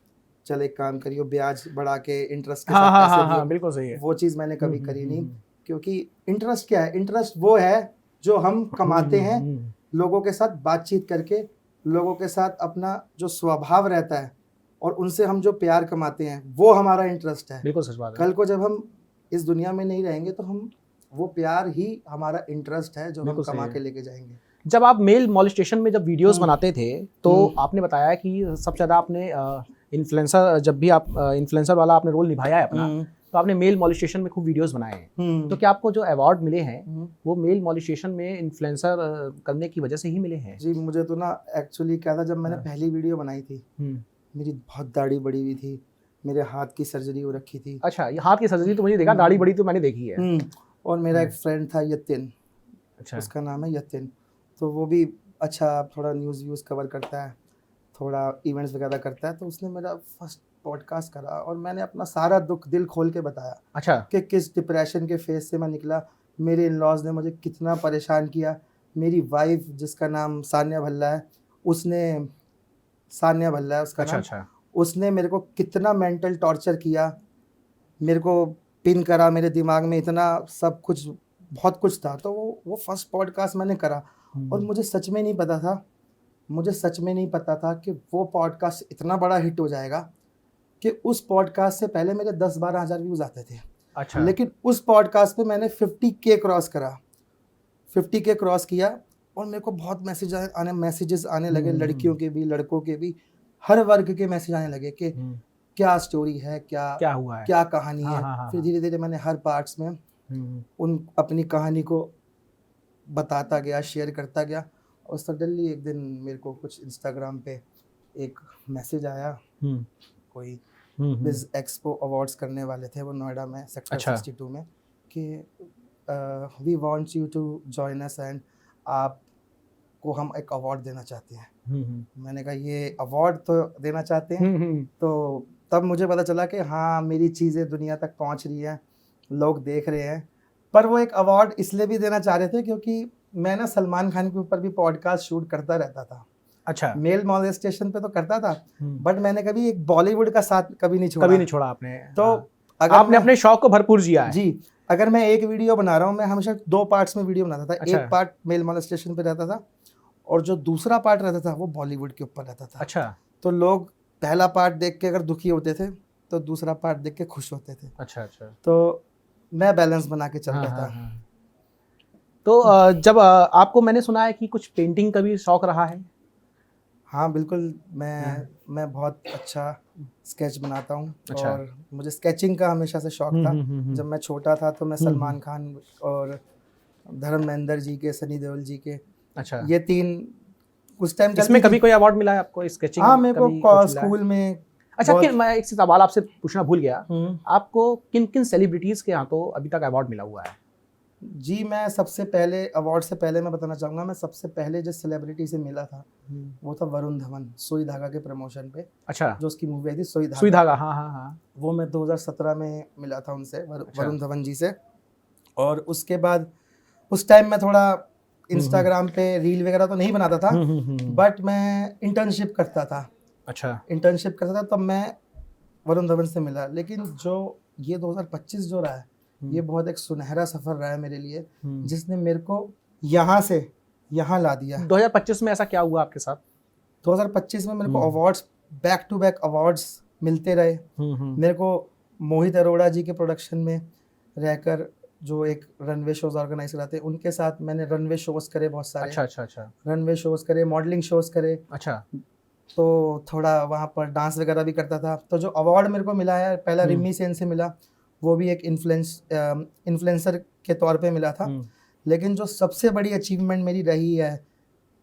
चल एक काम करियो ब्याज बढ़ा के इंटरेस्ट के साथ पैसे दियो। बिल्कुल सही है। वो चीज़ मैंने कभी करी नहीं, क्योंकि इंटरेस्ट क्या है? इंटरेस्ट वो है जो हम कमाते हैं लोगों के साथ बातचीत करके, लोगों के साथ अपना जो स्वभाव रहता है और उनसे हम जो प्यार कमाते हैं, वो हमारा इंटरेस्ट है। बिल्कुल सच बात है। कल को जब हम इस दुनिया में नहीं रहेंगे तो हम वो प्यार ही हमारा इंटरेस्ट है जो हम कमा के लेके जाएंगे। जब आप मेल मॉलिस्टेशन में जब वीडियोस बनाते थे तो आपने बताया कि सबसे ज़्यादा आपने इन्फ्लुएंसर, जब भी आप इन्फ्लुएंसर वाला आपने रोल निभाया है अपना, तो आपने मेल मॉलिस्टेशन में खूब वीडियोस बनाए हैं। तो क्या आपको जो अवार्ड मिले हैं वो मेल मॉलिस्टेशन में इन्फ्लुएंसर करने की वजह से ही मिले हैं? जी, मुझे तो ना एक्चुअली क्या था, जब मैंने पहली वीडियो बनाई थी मेरी बहुत दाढ़ी बड़ी हुई थी, मेरे हाथ की सर्जरी हो रखी थी। अच्छा, ये हाथ की सर्जरी तो मुझे देखा, दाढ़ी बड़ी तो मैंने देखी है। और मेरा एक फ्रेंड था यतिन, अच्छा, उसका नाम है यतिन, तो वो भी अच्छा थोड़ा न्यूज़ व्यूज़ कवर करता है, थोड़ा इवेंट्स वगैरह करता है। तो उसने मेरा फर्स्ट पॉडकास्ट करा और मैंने अपना सारा दुख दिल खोल के बताया। अच्छा, कि किस डिप्रेशन के फेज से मैं निकला, मेरे इन लॉज ने मुझे कितना परेशान किया, मेरी वाइफ जिसका नाम सान्या भल्ला है, सान्या भल्ला है उसका नाम। अच्छा, उसने मेरे को कितना मेंटल टॉर्चर किया, मेरे को पिन करा, मेरे दिमाग में इतना सब कुछ बहुत कुछ था। तो वो फर्स्ट पॉडकास्ट मैंने करा और मुझे सच में नहीं पता था कि वो पॉडकास्ट इतना बड़ा हिट हो जाएगा कि उस पॉडकास्ट से पहले मेरे 10-12 हज़ार व्यूज़ आते थे। अच्छा। लेकिन उस पॉडकास्ट पे मैंने 50K क्रॉस करा, 50K क्रॉस किया और मेरे को बहुत मैसेजेस आने लगे, लड़कियों के भी लड़कों के भी, हर वर्ग के मैसेज आने लगे कि क्या स्टोरी है, क्या हुआ है, क्या कहानी है। फिर धीरे धीरे मैंने हर पार्ट्स में उन अपनी कहानी को बताता गया, शेयर करता गया। और सडनली एक दिन मेरे को कुछ इंस्टाग्राम पे एक मैसेज आया, कोई बिज एक्सपो अवार्ड्स करने वाले थे वो नोएडा में सेक्टर 62 में, कि we want you to join us and आपको हम एक अवार्ड देना चाहते हैं। मैंने कहा ये अवार्ड तो देना चाहते हैं। तो तब मुझे पता चला कि हाँ, मेरी चीज़ें दुनिया तक पहुंच रही हैं, लोग देख रहे हैं। पर वो एक अवार्ड इसलिए भी देना चाह रहे थे क्योंकि मैं ना सलमान खान के ऊपर भी पॉडकास्ट शूट करता रहता था। अच्छा, मेल मॉलेस्टेशन पे तो करता था, बट मैंने कभी एक बॉलीवुड का साथ कभी नहीं छोड़ा आपने। तो अगर आपने अपने शौक को भरपूर जिया है। जी, अगर मैं एक वीडियो बना रहा हूँ, मैं हमेशा 2 पार्ट्स में वीडियो बनाता था। अच्छा। एक पार्ट मेल मॉलेस्टेशन पे रहता था और जो दूसरा पार्ट रहता था वो बॉलीवुड के ऊपर रहता था। अच्छा। तो लोग पहला पार्ट देख के अगर दुखी होते थे तो दूसरा पार्ट देख के खुश होते थे। अच्छा। तो मैं बैलेंस बना के चल रहा था। तो जब आपको, मैंने सुना है कि कुछ पेंटिंग का भी शौक रहा है। हाँ बिल्कुल, मैं बहुत अच्छा स्केच बनाता हूँ। अच्छा। और मुझे स्केचिंग का हमेशा से शौक था। जब मैं छोटा था तो मैं सलमान खान और धर्मेंद्र जी के, सनी देओल जी के, अच्छा, ये 3 उस टाइम इसमें कभी कोई अवार्ड मिला है आपको स्केचिंग? हाँ, मेरे को स्कूल में। अच्छा, मैं एक सवाल आपसे पूछना भूल गया, आपको किन किन सेलिब्रिटीज के हाथों अभी तक अवार्ड मिला हुआ है? जी मैं सबसे पहले अवार्ड से पहले मैं बताना चाहूँगा, मैं सबसे पहले जिस सेलिब्रिटी से मिला था वो था वरुण धवन, सुई धागा के प्रमोशन पे। अच्छा, जो उसकी मूवी आई थी सुई सुई धागा, धागा, हाँ हाँ हाँ। वो मैं 2017 में मिला था उनसे, अच्छा। वरुण धवन जी से। और उसके बाद उस टाइम मैं थोड़ा इंस्टाग्राम पे रील वगैरह तो नहीं बनाता था, बट मैं इंटर्नशिप करता था। अच्छा। इंटर्नशिप करता था तब मैं वरुण धवन से मिला। लेकिन जो ये 2025 जो रहा है, ये बहुत एक सुनहरा सफर रहा है मेरे लिए, जिसने मेरे को यहाँ से यहाँ ला दिया। 2025 में ऐसा क्या हुआ आपके साथ? 2025 में मेरे को awards, back to back awards मिलते रहे। मेरे को मोहित अरोड़ा जी के प्रोडक्शन में रहकर, जो एक रनवे शोज ऑर्गेनाइज कराते हैं, उनके साथ मैंने रनवे शोज करे बहुत सारे। अच्छा अच्छा अच्छा। रनवे शोज करे, मॉडलिंग शोज करे। अच्छा। तो थोड़ा वहाँ पर डांस वगैरह भी करता था। तो जो अवार्ड मेरे को मिला है, पहला रिमी सेन से मिला, वो भी एक इन्फ्लुएंसर के तौर पे मिला था। लेकिन जो सबसे बड़ी अचीवमेंट मेरी रही है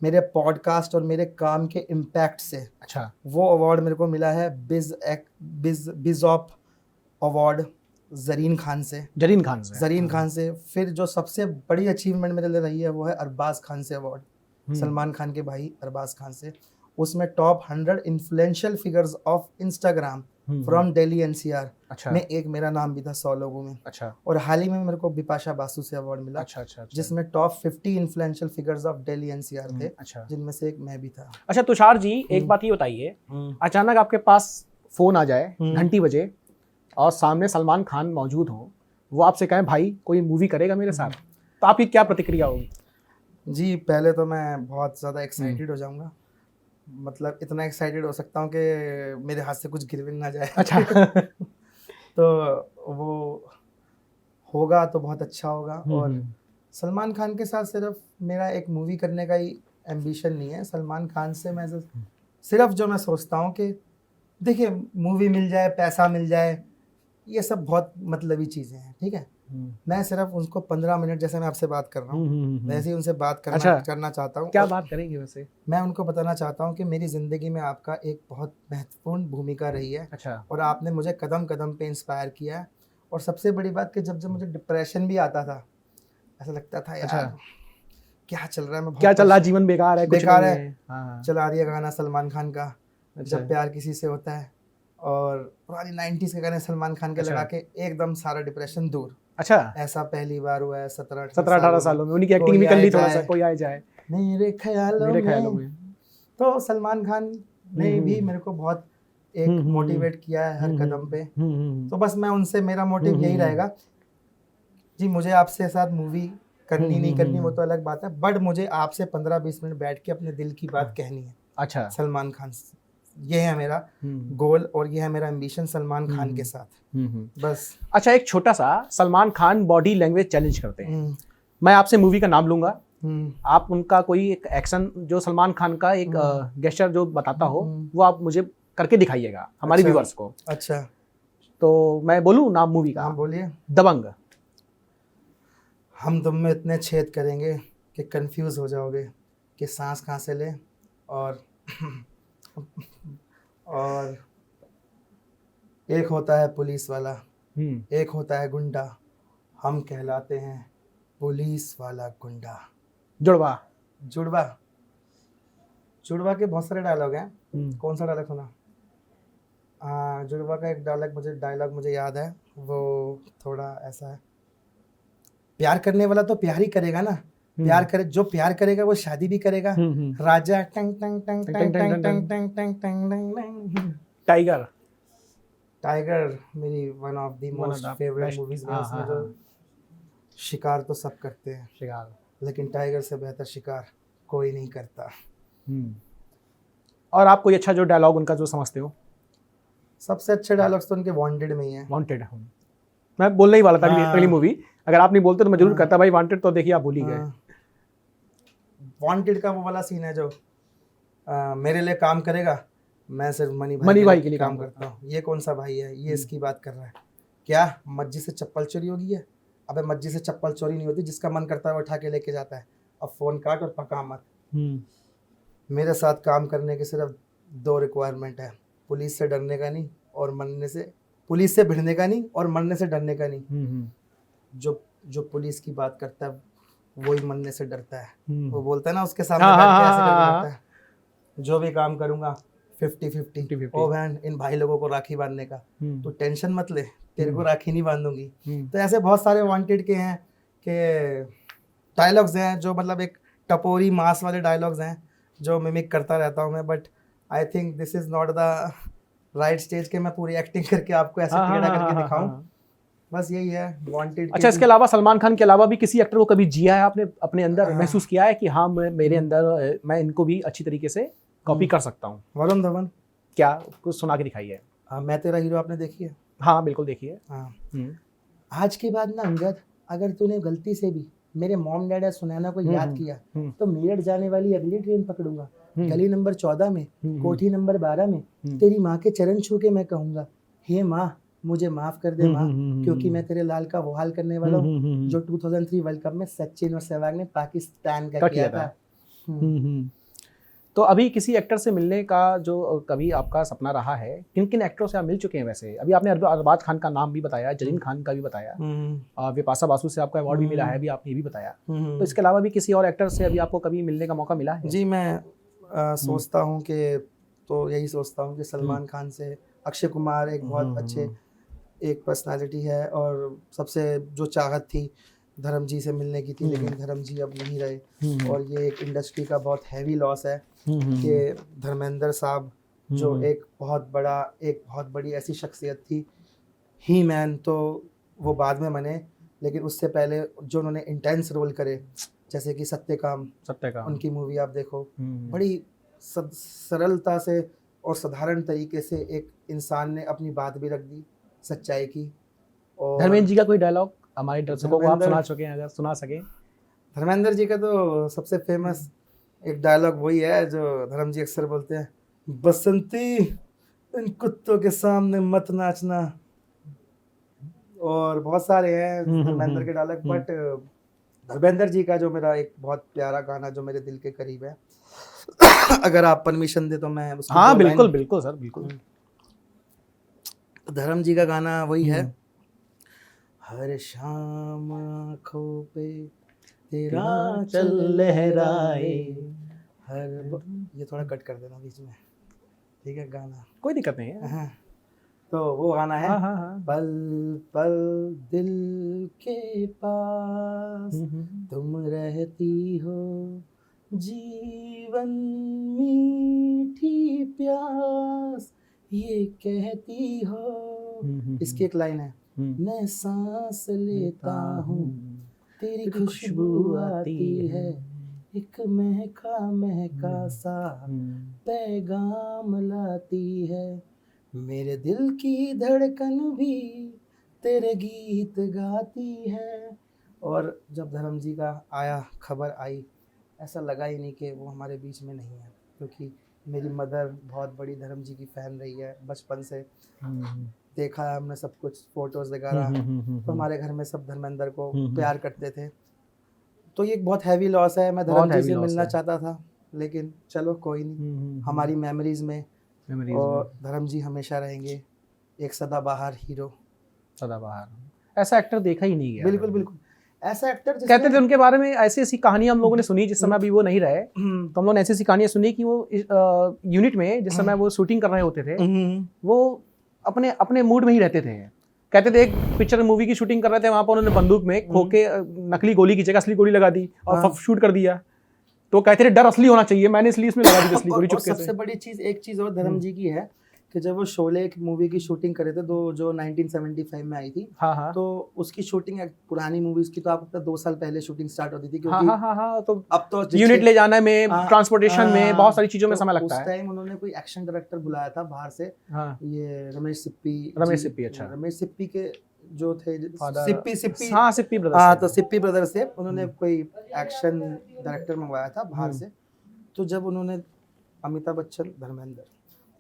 मेरे पॉडकास्ट और मेरे काम के इम्पैक्ट से, अच्छा, वो अवार्ड मेरे को मिला है बिज़ऑप अवार्ड जरीन खान से। जरीन खान से। जरीन खान से। फिर जो सबसे बड़ी अचीवमेंट मेरे लिए रही है वो है अरबाज खान से अवार्ड, सलमान खान के भाई अरबाज खान से। उसमें top 100 influential figures of Instagram from Delhi NCR अच्छा। में एक मेरा नाम भी था 100 लोगों में। अच्छा। और हाल ही में मेरे को बिपाशा बासु से अवार्ड मिला। अच्छा अच्छा अच्छा। जिसमें top 50 influential figures of Delhi NCR थे। अच्छा। जिनमें से एक मैं भी था। अच्छा तुषार जी, एक बात ये बताइए, अचानक आपके पास फोन आ जाए, घंटी बजे और सामने सलमान खान मौजूद हो, वो आपसे कहें भाई कोई मूवी करेगा मेरे साथ, तो आपकी क्या प्रतिक्रिया होगी? जी पहले तो मैं बहुत ज़्यादा एक्साइटेड हो जाऊंगा। मतलब इतना एक्साइटेड हो सकता हूँ कि मेरे हाथ से कुछ गिर ना जाए। अच्छा। तो वो होगा तो बहुत अच्छा होगा। और सलमान खान के साथ सिर्फ मेरा एक मूवी करने का ही एम्बिशन नहीं है। सलमान खान से मैं सिर्फ जो मैं सोचता हूँ कि देखिए, मूवी मिल जाए, पैसा मिल जाए, ये सब बहुत मतलबी चीज़ें हैं, ठीक है। मैं सिर्फ उनको 15 मिनट, जैसे मैं आपसे बात कर रहा हूँ वैसे ही उनसे बात करना चाहता हूँ। क्या बात करेंगे वैसे? मैं उनको बताना चाहता हूँ कि मेरी ज़िंदगी में आपका एक बहुत महत्वपूर्ण भूमिका रही है। अच्छा। और आपने मुझे कदम कदम पे इंस्पायर किया है। और सबसे बड़ी बात कि जब जब मुझे डिप्रेशन भी आता था, ऐसा लगता था यार अच्छा, क्या चल रहा है, मैं क्या चल रहा है, जीवन बेकार है, कुछ बेकार नहीं है। हाँ। चला दिया गाना सलमान खान का, अच्छा। जब प्यार किसी से होता है, और पुरानी 90s के गाने सलमान खान के अच्छा। लगा के एकदम सारा डिप्रेशन दूर। अच्छा, ऐसा पहली बार हुआ है 17-18 सालों में। उनकी एक्टिंग भी कर ली थोड़ा सा, कोई आए जाए मेरे ख्यालों में। तो सलमान खान ने भी मेरे को बहुत एक मोटिवेट किया है हर कदम पे। तो बस मैं उनसे, मेरा मोटिव यही रहेगा जी, मुझे आपसे साथ मूवी करनी नहीं करनी वो तो अलग बात है, बट मुझे आपसे 15-20 मिनट बैठ के अपने दिल की बात कहनी है। अच्छा। सलमान खान से, ये है मेरा गोल और ये है मेरा एम्बिशन सलमान खान के साथ, बस। अच्छा, एक छोटा सा Salman Khan body language challenge करते हैं। मैं आपसे मूवी का नाम लूंगा, आप उनका कोई एक एक्शन जो सलमान खान का एक गेस्चर जो बताता हो वो आप मुझे करके दिखाइएगा हमारी व्यूअर्स को। अच्छा, तो मैं बोलूं नाम मूवी का? हाँ बोलिए। दबंग। हम तुम में इतने छेद करेंगे कि कंफ्यूज हो जाओगे कि सांस कहाँ से ले, और और एक होता है पुलिस वाला, एक होता है गुंडा, हम कहलाते हैं पुलिस वाला गुंडा। जुड़वा। जुड़वा, जुड़वा के बहुत सारे डायलॉग हैं। कौन सा डायलॉग सुना? हाँ, जुड़वा का एक डायलॉग मुझे याद है, वो थोड़ा ऐसा है, प्यार करने वाला तो प्यार ही करेगा ना, प्यार करे जो प्यार करेगा वो शादी भी करेगा। राजा टंग टंग टंग टंग टंग टंग टंग टंग टंग टंग। टाइगर। टाइगर मेरी one of the most favourite movies में। उसमें जो शिकार तो सब करते हैं, शिकार, लेकिन टाइगर से बेहतर शिकार कोई नहीं करता। और आप कोई अच्छा जो डायलॉग उनका जो समझते हो? सबसे अच्छे डायलॉग्स तो उनके वांटेड में ही है। वांटेड, मैं बोलने ही वाला था अगली मूवी, अगर आप नहीं बोलते तो मैं जरूर कहता भाई वांटेड, तो देखिए आप भूल ही गए। वांटेड का वो वाला सीन है जो मेरे लिए काम करेगा, मैं सिर्फ मनी भाई के लिए काम करता हूँ। ये कौन सा भाई है, ये इसकी बात कर रहा है क्या? मस्जिद से चप्पल चोरी हो गई है? अबे मस्जिद से चप्पल चोरी नहीं होती, जिसका मन करता है वो उठा के लेके जाता है। अब फोन काट और पका मत। मेरे साथ काम करने के सिर्फ 2 रिक्वायरमेंट है, पुलिस से डरने का नहीं और मरने से, पुलिस से भिड़ने का नहीं और मरने से डरने का नहीं। जो जो पुलिस की बात करता है वही मरने से डरता है। हम्म। वो बोलता है ना उसके सामने हाँ, बैठ हाँ, के ऐसे करके हाँ, डरता है, जो भी काम करूंगा 50-50। 50-50। ओ बहन इन भाई लोगों को राखी बांधने का, हम्म, तो टेंशन मत ले, तेरे को हम्म, राखी नहीं बांधूंगी। हम्म, तो ऐसे बहुत सारे वांटेड के हैं कि डायलॉग्स हैं जो मतलब एक टपोरी मास वाले डायलॉग्स हैं जो मिमिक करता रहता हूँ मैं, but I think this is not the right stage के मैं पूरी एक्टिंग करके आपको ऐसे हाँ, हाँ, टेढ़ा हाँ, करके हाँ, दिखाऊं। हाँ। बस यही है वांटेड अच्छा, इसके अलावा सलमान खान के अलावा भी किसी एक्टर को कभी जिया है आपने अपने अंदर, हाँ। महसूस किया है कि हाँ मेरे अंदर मैं इनको भी अच्छी तरीके से कॉपी कर सकता हूँ? वरुण धवन। क्या, कुछ सुना के दिखाइए। हाँ, मैं तेरा हीरो आपने देखी है? हाँ बिल्कुल देखिए। हाँ। हम्म, आज के बाद ना अंगद, अगर तूने गलती से भी मेरे मॉम डैड या सुनैना को याद किया तो मेरठ जाने वाली अगली ट्रेन पकड़ूंगा, गली नंबर 14 में, कोठी नंबर 12 में तेरी माँ के चरण छू के मैं कहूंगा, हे माँ मुझे माफ कर दे माँ, क्योंकि मैं तेरे लाल का वो हाल करने वाला हूँ जो 2003 वर्ल्ड कप में सचिन और सहवाग ने पाकिस्तान का किया था। तो अभी किसी एक्टर से मिलने का जो कभी आपका सपना रहा है, किन किन एक्टरों से आप मिल चुके हैं वैसे? अभी आपने अरबाज खान का नाम भी बताया, जरीन खान का भी बताया, विपाशा बासु से आपको अवार्ड भी मिला है, अभी आपने ये भी बताया। तो इसके अलावा भी किसी और एक्टर से अभी आपको कभी मिलने का मौका मिला है? जी मैं सोचता हूँ कि, तो यही सोचता हूँ कि सलमान खान से, अक्षय कुमार एक बहुत अच्छे एक पर्सनालिटी है, और सबसे जो चाहत थी धर्म जी से मिलने की थी, लेकिन धर्म जी अब नहीं रहे, और ये एक इंडस्ट्री का बहुत हैवी लॉस है कि धर्मेंद्र साहब जो एक बहुत बड़ी ऐसी शख्सियत थी, ही मैन तो वो बाद में बने, लेकिन उससे पहले जो उन्होंने इंटेंस रोल करे, जैसे कि सत्यकाम, उनकी मूवी आप देखो, बड़ी सरलता से और साधारण तरीके से एक इंसान ने अपनी बात भी रख दी सच्चाई की। और धर्मेंद्र जी का कोई डायलॉग हमारे दर्शकों को आप सुना चुके हैं, अगर सुना सके? धर्मेंद्र जी का तो सबसे फेमस एक डायलॉग वही है जो धर्म जी अक्सर बोलते हैं, बसंती इन कुत्तों के सामने मत नाचना, और बहुत सारे हैं धर्मेंद्र के डायलॉग। बट धर्मेंद्र जी का जो मेरा एक बहुत प्यारा गाना जो मेरे दिल के करीब है, अगर आप परमिशन दे तो मैं उसकी हाँ बिल्कुल बिल्कुल सर, बिल्कुल। धर्म जी का गाना वही है, हर शाम आँखों पे तेरा चल लहराए, ये थोड़ा कट कर देना बीच में, ठीक है? गाना कोई दिक्कत नहीं है। हाँ, तो वो गाना है, पल पल दिल के पास तुम रहती हो, जीवन मीठी प्यास ये कहती हो। इसकी एक लाइन है, मैं सांस लेता हूँ तेरी खुशबू आती है, एक महका महका सा पैगाम लाती है, मेरे दिल की धड़कन भी तेरे गीत गाती है। और जब धर्म जी का आया, खबर आई, ऐसा लगा ही नहीं कि वो हमारे बीच में नहीं है, क्योंकि मेरी मदर बहुत बड़ी धर्म जी की फ़ैन रही है, बचपन से देखा है हमने सब कुछ, फोटोज़ वगैरह, तो हमारे घर में सब धर्मेंद्र को प्यार करते थे। तो ये एक बहुत हैवी लॉस है, मैं धर्म जी से मिलना चाहता था, लेकिन चलो कोई नहीं, हमारी मेमोरीज में और धर्म जी हमेशा रहेंगे एक सदाबहार हीरो। सदाबहार ऐसा एक्टर देखा ही नहीं गया। बिल्कुल बिल्कुल, ऐसा एक्टर कहते थे उनके बारे में, ऐसी ऐसी कहानियां हम लोगों ने सुनी, जिस समय अभी वो नहीं रहे, तो हम लोगों ने ऐसी ऐसी कहानियां सुनी कि वो यूनिट में जिस समय वो शूटिंग कर रहे होते थे, वो अपने अपने मूड में ही रहते थे। कहते थे एक पिक्चर मूवी की शूटिंग कर रहे थे, वहां पर उन्होंने बंदूक में खोके नकली गोली की जगह असली गोली लगा दी और शूट कर दिया। तो कहते थे डर असली होना चाहिए, मैंने इसलिए इसमें लगा दी असली गोली चुपके से। सबसे बड़ी चीज, एक चीज और धर्म जी की है कि जब वो शोले की मूवी की शूटिंग करे थे, जो 1975 में आई थी, तो उसकी शूटिंग पुरानी मूवीज की तो आपको 2 साल पहले शूटिंग स्टार्ट होती थी, क्योंकि तो अब तो यूनिट ले जाने में, ट्रांसपोर्टेशन में, बहुत सारी चीजों में समय लगता है। उस टाइम उन्होंने कोई एक्शन डायरेक्टर बुलाया था बाहर से, ये रमेश सिप्पी। अच्छा, रमेश सिप्पी के जो थे सिप्पी ब्रदर्स, तो सिप्पी ब्रदर्स से उन्होंने कोई एक्शन डायरेक्टर मंगवाया था बाहर से। तो जब उन्होंने अमिताभ बच्चन, धर्मेंद्र,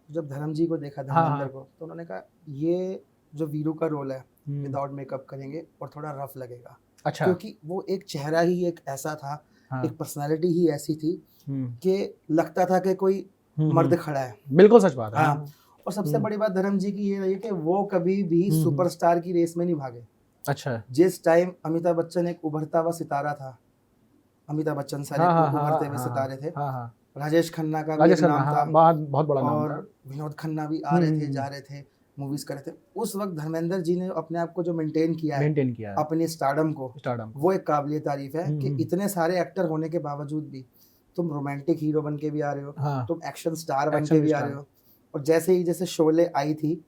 जब धर्म जी को देखा, धर्मेंद्र को, तो उन्होंने कहा ये जो वीरू का रोल है विदाउट मेकअप करेंगे और थोड़ा रफ लगेगा। अच्छा, क्योंकि वो एक चेहरा ही एक ऐसा था, एक पर्सनालिटी ही ऐसी थी कि लगता था कि कोई मर्द खड़ा है। बिल्कुल सच बात है। और सबसे बड़ी बात धर्म जी की ये रही है कि वो कभी भी सुपरस्टार की रेस में नहीं भागे। अच्छा। जिस टाइम अमिताभ बच्चन एक उभरता हुआ सितारा था, अमिताभ बच्चन सर हाँ, हाँ, एक हाँ, उभरते हुए हाँ, सितारे थे, हाँ, हाँ। राजेश खन्ना का भी एक राजेश खन्ना, नाम हाँ, था, बहुत बड़ा नाम था। और विनोद खन्ना भी आ हुँ, रहे हुँ, थे, हुँ। जा रहे थे, मूवीज कर रहे थे। उस वक्त धर्मेंद्र जी ने अपने आप को जो मेंटेन किया है, मेंटेन किया है अपनी स्टारडम को, स्टारडम को। वो एक काबिलिय तारीफ है हुँ, कि हुँ। इतने सारे एक्टर होने के बावजूद भी तुम रोमांटिक हीरो बन के भी आ रहे हो, हाँ, तुम एक्शन स्टार बन एक्शन के भी भी आ स्टार। रहे हो। और जैसे शोले आई थी,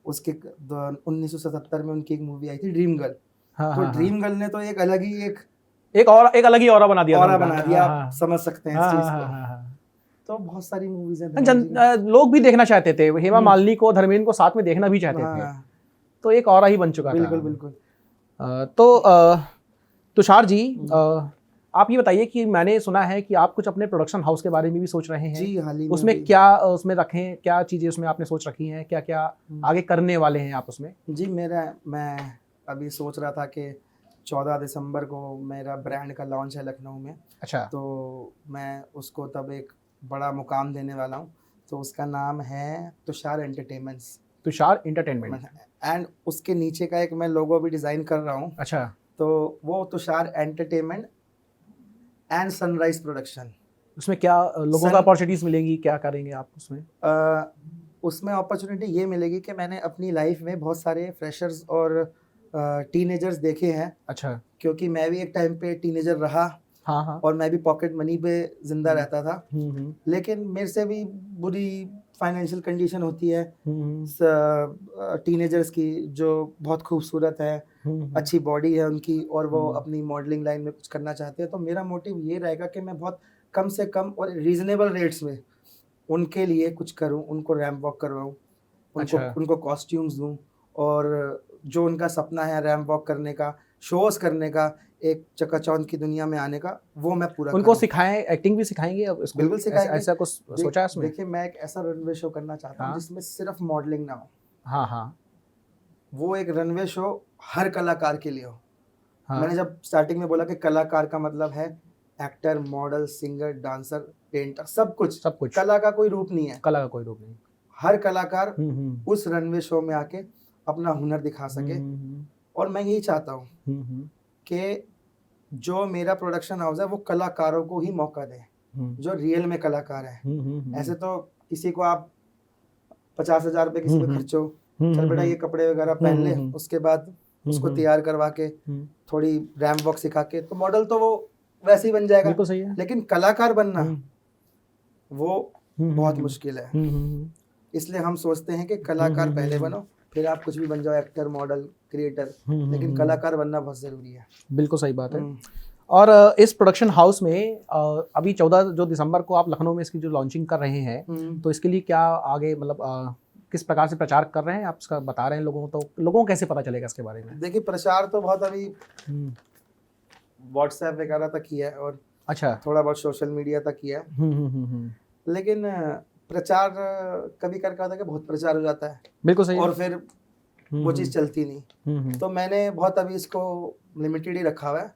उसके 1977 में उनकी एक मूवी आई थी ड्रीम गर्ल, हाँ, तो हाँ, हाँ। ड्रीम गर्ल ने तो एक अलग ही एक एक अलग ही ऑरा बना दिया था ऑरा उनका। बना हाँ, दिया, हाँ, आप समझ सकते हैं इस हाँ, हाँ, चीज हाँ, को। हाँ, हाँ। तो बहुत सारी मूवीज हैं धर्मेंद्र जी की। लोग भी देखना चाहते थे, हेमा हम्म, मालिनी को, धर्मेंद्र को साथ में देखना भी चाहते थे, हाँ, तो एक ऑरा ही बन चुका था। बिल्कुल बिल्कुल। तुषार जी, आप ये बताइए कि मैंने सुना है कि आप कुछ अपने प्रोडक्शन हाउस के बारे में भी सोच रहे हैं। जी, हाल ही में उसमें अभी क्या उसमें रखें, क्या चीज़ें उसमें आपने सोच रखी हैं, क्या क्या आगे करने वाले हैं आप उसमें? जी, मैं अभी सोच रहा था कि 14 दिसंबर को मेरा ब्रांड का लॉन्च है लखनऊ में, अच्छा। तो मैं उसको तब एक बड़ा मुकाम देने वाला हूँ। तो उसका नाम है Tushar entertainments, Tushar entertainment. And उसके नीचे का एक मैं लोगो भी डिज़ाइन कर रहा हूँ। अच्छा। तो वो Tushar entertainment and sunrise production. उसमें क्या लोगों को अपॉर्चुनिटीज मिलेंगी, क्या करेंगे आप उसमें? उसमें अपॉर्चुनिटी ये मिलेगी कि मैंने अपनी लाइफ में बहुत सारे फ्रेशर्स और टीनेजर्स देखे हैं, अच्छा। क्योंकि मैं भी एक टाइम पे टीनेजर रहा, हाँ, हाँ। और मैं भी पॉकेट मनी पे जिंदा रहता था। हम्म। लेकिन मेरे से भी बुरी फाइनेंशियल कंडीशन होती है हम्म। टीनेजर्स की, जो बहुत खूबसूरत है, अच्छी बॉडी है उनकी, और वो अपनी मॉडलिंग लाइन में कुछ करना चाहते हैं। तो मेरा मोटिव ये रहेगा कि मैं बहुत कम से कम और रीजनेबल रेट्स में उनके लिए कुछ करूं, उनको रैम्प वॉक करवाऊं, अच्छा। उनको कॉस्ट्यूम्स दूं, और जो उनका सपना है रैम्प वॉक करने का, शोज करने का, एक चकाचौंध की दुनिया में आने का, वो मैं पूरा उनको करूं। सिखाएं, एक्टिंग भी सिखाएंगे अब स्कूल? बिल्कुल सिखाएंगे। ऐसा कुछ सोचा है उसमें? देखिए, मैं एक ऐसा रनवे शो करना चाहता हूँ हाँ, जिसमें सिर्फ मॉडलिंग ना हो, हाँ, हाँ, वो एक रनवे शो हर कलाकार के लिए हो। मैंने हाँ। जब स्टार्टिंग में बोला कि कलाकार का मतलब है actor, model, singer, dancer, painter, सब कुछ। सब कुछ। कला का कोई रूप नहीं है, कला का कोई रूप नहीं। हर कलाकार हम्म। उस रनवे शो में आके अपना हुनर दिखा सके। और मैं यही चाहता हूँ कि जो मेरा प्रोडक्शन हाउस है वो कलाकारों को ही मौका दे, जो रियल में कलाकार है। ऐसे तो किसी को आप 50,000 रुपये किसी पे खर्चो, चल बेटा ये कपड़े वगैरह पहन ले, उसके बाद उसको तैयार करवा के थोड़ी रैम्प वॉक सिखा के, तो मॉडल तो वो वैसे ही बन जाएगा। बिल्कुल सही है। लेकिन कलाकार बनना वो बहुत मुश्किल है। इसलिए हम सोचते हैं कि कलाकार पहले बनो, फिर आप कुछ भी बन जाओ, एक्टर, मॉडल, क्रिएटर, लेकिन कलाकार बनना बहुत जरूरी है। बिल्कुल सही बात है। और इस प्रोडक्शन हाउस में अभी 14 जो दिसंबर को आप लखनऊ में इसकी जो लॉन्चिंग कर रहे हैं, तो इसके लिए क्या आगे मतलब किस प्रकार से प्रचार कर रहे हैं आप, इसका बता रहे हैं लोगों को, तो लोगों को कैसे पता चलेगा इसके बारे में? देखिए, प्रचार तो बहुत अभी व्हाट्सएप वगैरह तक ही है, और अच्छा, थोड़ा बहुत सोशल मीडिया तक ही है। लेकिन प्रचार कभी कर होता है कि बहुत प्रचार हो जाता है, बिल्कुल सही, और फिर वो चीज़ चलती नहीं। तो मैंने बहुत अभी इसको लिमिटेड ही रखा हुआ है,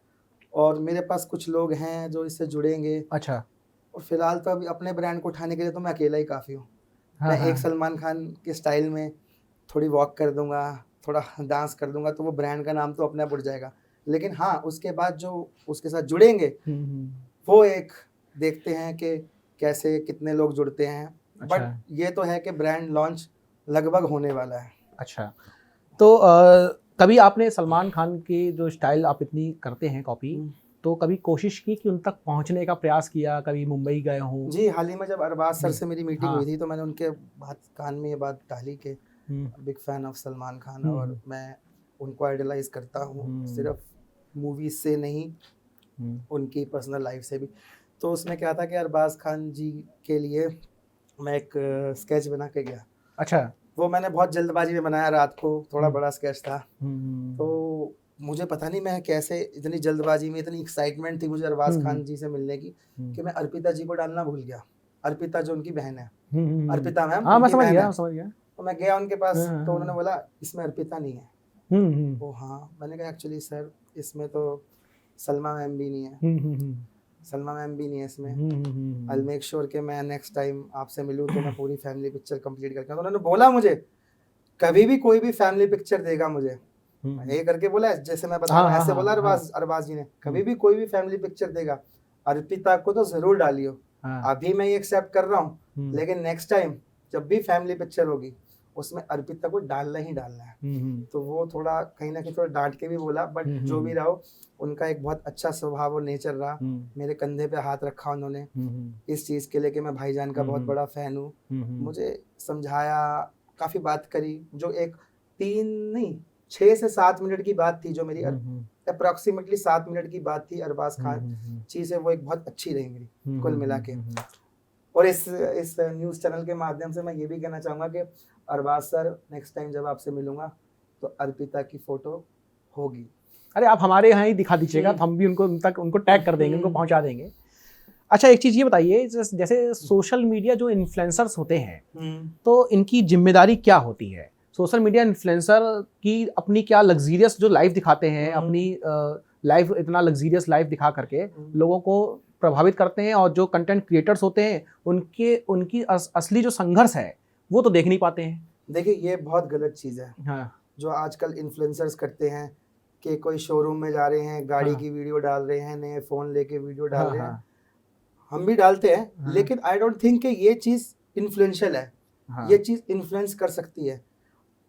और मेरे पास कुछ लोग हैं जो इससे जुड़ेंगे। अच्छा। और फिलहाल तो अभी अपने ब्रांड को उठाने के लिए तो मैं अकेला ही काफ़ी हूँ। मैं एक सलमान खान के स्टाइल में थोड़ी वॉक कर दूंगा, थोड़ा डांस कर दूंगा, तो वो ब्रांड का नाम तो अपने आप उड़ जाएगा। लेकिन हाँ, उसके बाद जो उसके साथ जुड़ेंगे वो एक देखते हैं कि कैसे कितने लोग जुड़ते हैं। अच्छा। बट ये तो है कि ब्रांड लॉन्च लगभग होने वाला है। अच्छा, तो कभी आपने सलमान खान की जो स्टाइल आप इतनी करते हैं कॉपी, तो कभी कोशिश की कि उन तक पहुंचने का प्रयास किया, कभी मुंबई गए हों? जी, हाल ही में जब अरबाज सर से मेरी मीटिंग हुई थी, तो मैंने उनके बात कान में ये बात डाली कि big fan of Salman Khan, और मैं उनको आइडलाइज करता हूँ, सिर्फ मूवीज से नहीं, उनकी पर्सनल लाइफ से भी। तो उसमें क्या था कि अरबाज खान जी के लिए मैं एक स्केच बना के गया। अच्छा। वो मैंने बहुत जल्दबाजी में बनाया, रात को, थोड़ा बड़ा स्केच था। तो मुझे पता नहीं मैं कैसे, इतनी जल्दबाजी में, इतनी एक्साइटमेंट थी मुझे अरबाज खान जी से मिलने की, कि मैं अर्पिता जी को डालना भूल गया। अर्पिता जो उनकी बहन है, अर्पिता मैम, हाँ, मैं समझ गया। तो मैं गया उनके पास, तो उन्होंने बोला इसमें अर्पिता नहीं है। वो हाँ, मैंने कहा एक्चुअली सर इसमें तो सलमा मैम भी नहीं है, सलमा मैम भी नहीं है इसमें। आई मेक श्योर कि मैं नेक्स्ट टाइम आपसे मिलूँ तो मैं पूरी फैमिली पिक्चर कंप्लीट करके। तो उन्होंने बोला मुझे कभी भी कोई भी फैमिली पिक्चर देगा मुझे ये करके बोला है, जैसे मैं बता रहा हूँ ऐसे बोला अरबाज जी ने। कभी भी कोई भी फैमिली पिक्चर देगा, अर्पिता को तो जरूर डालियो। अभी मैं ये एक्सेप्ट कर रहा हूँ, लेकिन नेक्स्ट टाइम जब भी फैमिली पिक्चर होगी उसमें अर्पिता को डालना ही डालना है। तो वो थोड़ा कहीं ना कहीं थोड़ा डांट के भी बोला, बट जो भी रहा, उनका एक बहुत अच्छा स्वभाव और नेचर रहा। मेरे कंधे पे हाथ रखा उन्होंने इस चीज के लिए कि मैं भाईजान का बहुत बड़ा फैन हूँ। मुझे समझाया, काफी बात करी, जो एक 6 से 7 मिनट की बात थी, जो मेरी अप्रोक्सीमेटली 7 मिनट की बात थी अरबाज खान जी से, वो एक बहुत अच्छी रही मेरी कुल मिला के। और इस न्यूज़ चैनल के माध्यम से मैं ये भी कहना चाहूँगा कि अरबाज सर, नेक्स्ट टाइम जब आपसे मिलूंगा तो अर्पिता की फोटो होगी। अरे आप हमारे यहाँ ही दिखा दीजिएगा, तो हम भी उनको टैग कर देंगे, उनको पहुँचा देंगे। अच्छा, एक चीज़ ये बताइए, जैसे सोशल मीडिया जो इन्फ्लुएंसर्स होते हैं, तो इनकी जिम्मेदारी क्या होती है? सोशल मीडिया इन्फ्लुएंसर की अपनी क्या लग्जीरियस जो लाइफ दिखाते हैं, अपनी लाइफ इतना लग्जीरियस लाइफ दिखा करके लोगों को प्रभावित करते हैं, और जो कंटेंट क्रिएटर्स होते हैं उनकी असली जो संघर्ष है वो तो देख नहीं पाते हैं। देखिए, ये बहुत गलत चीज़ है। हाँ। जो आजकल इन्फ्लुएंसर्स करते हैं कि कोई शोरूम में जा रहे हैं, गाड़ी की वीडियो डाल रहे हैं, नए फ़ोन लेके वीडियो डाल रहे हैं। हम भी डालते हैं, लेकिन आई डोंट थिंक कि ये चीज़ इन्फ्लुएंशियल है। ये चीज़ इन्फ्लुएंस कर सकती है।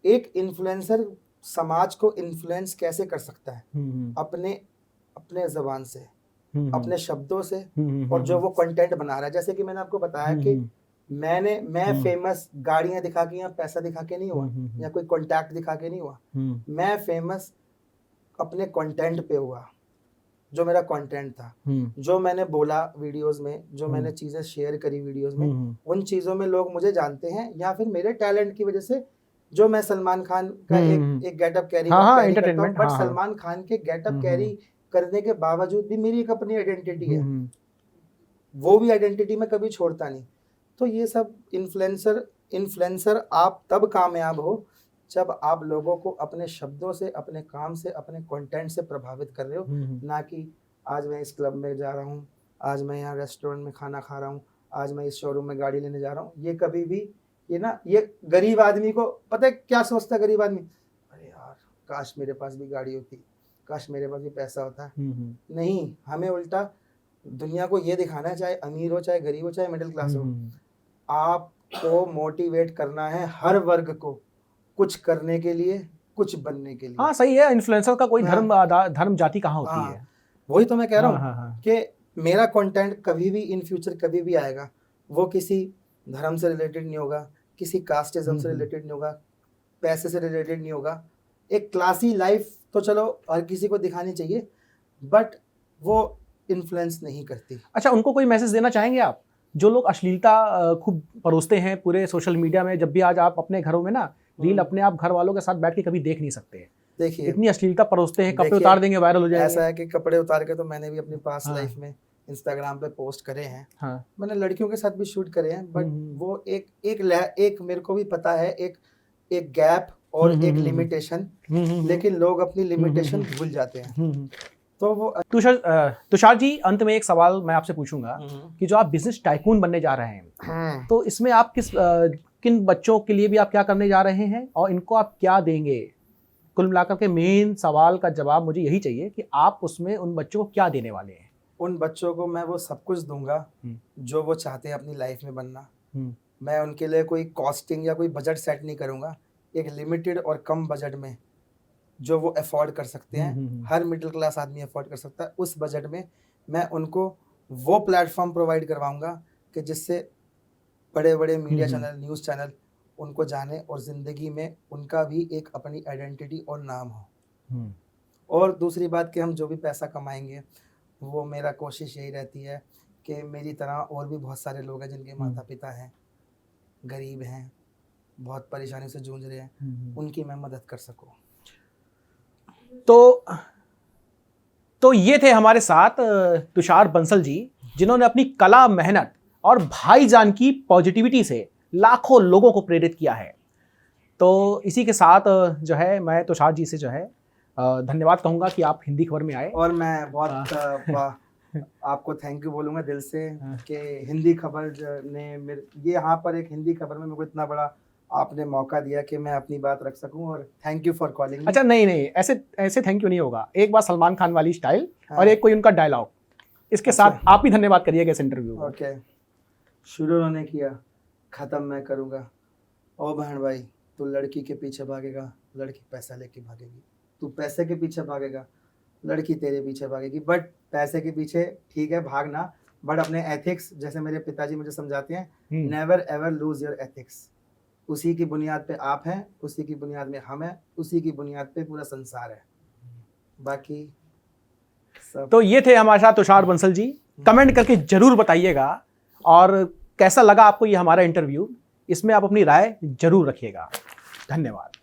एक इन्फ्लुएंसर समाज को इन्फ्लुएंस कैसे कर सकता है? अपने ज़बान से, अपने शब्दों से, और जो वो कंटेंट बना रहा है। जैसे कि मैंने आपको बताया कि मैं फेमस गाड़ियां दिखा के या पैसा दिखा के नहीं हुआ, या कोई कॉन्टैक्ट दिखा के नहीं हुआ। मैं फेमस अपने कंटेंट पे हुआ, जो मेरा कंटेंट था, जो मैंने बोला वीडियोस में, जो मैंने चीजें शेयर करी वीडियोस में, उन चीजों में लोग मुझे जानते हैं, या फिर मेरे टैलेंट की वजह से, जो मैं सलमान खान का एक गेटअप कैरी करता हूं, बट सलमान खान के गेटअप कैरी करने के बावजूद भी मेरी एक अपनी आइडेंटिटी है, वो भी आइडेंटिटी मैं कभी छोड़ता नहीं। तो ये सब इन्फ्लुएंसर आप तब कामयाब हो जब आप लोगों को अपने शब्दों से, अपने काम से, अपने कंटेंट से प्रभावित कर रहे हो, ना कि आज मैं इस क्लब में जा रहा हूँ, आज मैं यहाँ रेस्टोरेंट में खाना खा रहा हूँ, आज मैं इस शोरूम में गाड़ी लेने जा रहा हूँ। ये कभी भी ये गरीब आदमी को पता है क्या सोचता है गरीब आदमी? अरे यार, काश मेरे पास भी गाड़ी होती, काश मेरे पास भी पैसा होता। नहीं, हमें उल्टा दुनिया को ये दिखाना है, चाहे अमीर हो, चाहे गरीब हो, चाहे मिडिल क्लास हो, आपको मोटिवेट करना है हर वर्ग को कुछ करने के लिए, कुछ बनने के लिए। हाँ, सही है। इन्फ्लुएंसर का कोई धर्म जाति कहाँ होती है। वही तो मैं कह रहा हूँ कि मेरा कंटेंट कभी भी इन फ्यूचर कभी भी आएगा, वो किसी धर्म से रिलेटेड नहीं होगा, किसी कास्टिज्म से रिलेटेड नहीं होगा, पैसे से रिलेटेड नहीं होगा। एक क्लासी लाइफ तो चलो हर किसी को दिखानी चाहिए, बट वो इन्फ्लुएंस नहीं करती। अच्छा, उनको कोई मैसेज देना चाहेंगे आप, जो लोग अश्लीलता खूब परोसते हैं पूरे सोशल मीडिया में? जब भी आज आप अपने घरों में ना रील अपने आप घर वालों के साथ बैठ के कभी देख नहीं सकते। देखिए, इतनी अश्लीलता परोसते हैं, कपड़े उतार देंगे, वायरल हो जाएंगे। ऐसा है कि कपड़े उतार के तो मैंने भी अपनी पास्ट लाइफ में इंस्टाग्राम पे पोस्ट करे हैं। मैंने लड़कियों के साथ भी शूट करे हैं, बट वो एक मेरे को भी पता है, एक गैप और एक लिमिटेशन, लेकिन लोग अपनी लिमिटेशन भूल जाते हैं। तो वो तुषार जी, अंत में एक सवाल मैं आपसे पूछूंगा कि जो आप बिजनेस टाइकून बनने जा रहे हैं, तो इसमें आप किन बच्चों के लिए भी आप क्या करने जा रहे हैं, और इनको आप क्या देंगे? कुल मिलाकर के मेन सवाल का जवाब मुझे यही चाहिए कि आप उसमें उन बच्चों को क्या देने वाले हैं। उन बच्चों को मैं वो सब कुछ दूंगा जो वो चाहते हैं अपनी लाइफ में बनना। मैं उनके लिए कोई कॉस्टिंग या कोई बजट सेट नहीं करूंगा। एक लिमिटेड और कम बजट में जो वो अफोर्ड कर सकते हैं, हर मिडिल क्लास आदमी अफोर्ड कर सकता है, उस बजट में मैं उनको वो प्लेटफॉर्म प्रोवाइड करवाऊंगा कि जिससे बड़े बड़े मीडिया चैनल, न्यूज़ चैनल उनको जाने, और ज़िंदगी में उनका भी एक अपनी आइडेंटिटी और नाम हो। और दूसरी बात कि हम जो भी पैसा कमाएंगे, वो मेरा कोशिश यही रहती है कि मेरी तरह और भी बहुत सारे लोग हैं जिनके माता पिता हैं, गरीब हैं, बहुत परेशानी से जूझ रहे हैं, उनकी मैं मदद कर सकूं। तो ये थे हमारे साथ तुषार बंसल जी, जिन्होंने अपनी कला, मेहनत और भाईजान की पॉजिटिविटी से लाखों लोगों को प्रेरित किया है। तो इसी के साथ जो है मैं तुषार जी से जो है धन्यवाद कहूँगा कि आप हिंदी खबर में आए, और मैं बहुत आपको थैंक यू बोलूँगा दिल से कि हिंदी खबर ने ये यहाँ पर एक हिंदी खबर में मेरे को इतना बड़ा आपने मौका दिया कि मैं अपनी बात रख सकूं, और थैंक यू फॉर कॉलिंग। अच्छा, नहीं नहीं, ऐसे ऐसे थैंक यू नहीं होगा। एक बार सलमान खान वाली स्टाइल हाँ। और एक कोई उनका डायलॉग, इसके अच्छा। साथ आप भी धन्यवाद करिएगा इस इंटरव्यू को। ओके। शुरू उन्होंने किया, खत्म मैं करूंगा। ओ बहन भाई, तू लड़की के पीछे भागेगा, लड़की पैसा लेके भागेगी। तू पैसे के पीछे भागेगा, लड़की तेरे पीछे भागेगी। बट पैसे के पीछे ठीक है भागना, बट अपने एथिक्स, जैसे मेरे पिताजी मुझे समझाते हैं, never ever lose your ethics. उसी की बुनियाद पे आप हैं, उसी की बुनियाद में हम हैं, उसी की बुनियाद पे पूरा संसार है। बाकी सब तो ये थे हमारे साथ तुषार बंसल जी। कमेंट करके जरूर बताइएगा, और कैसा लगा आपको ये हमारा इंटरव्यू, इसमें आप अपनी राय जरूर रखिएगा। धन्यवाद।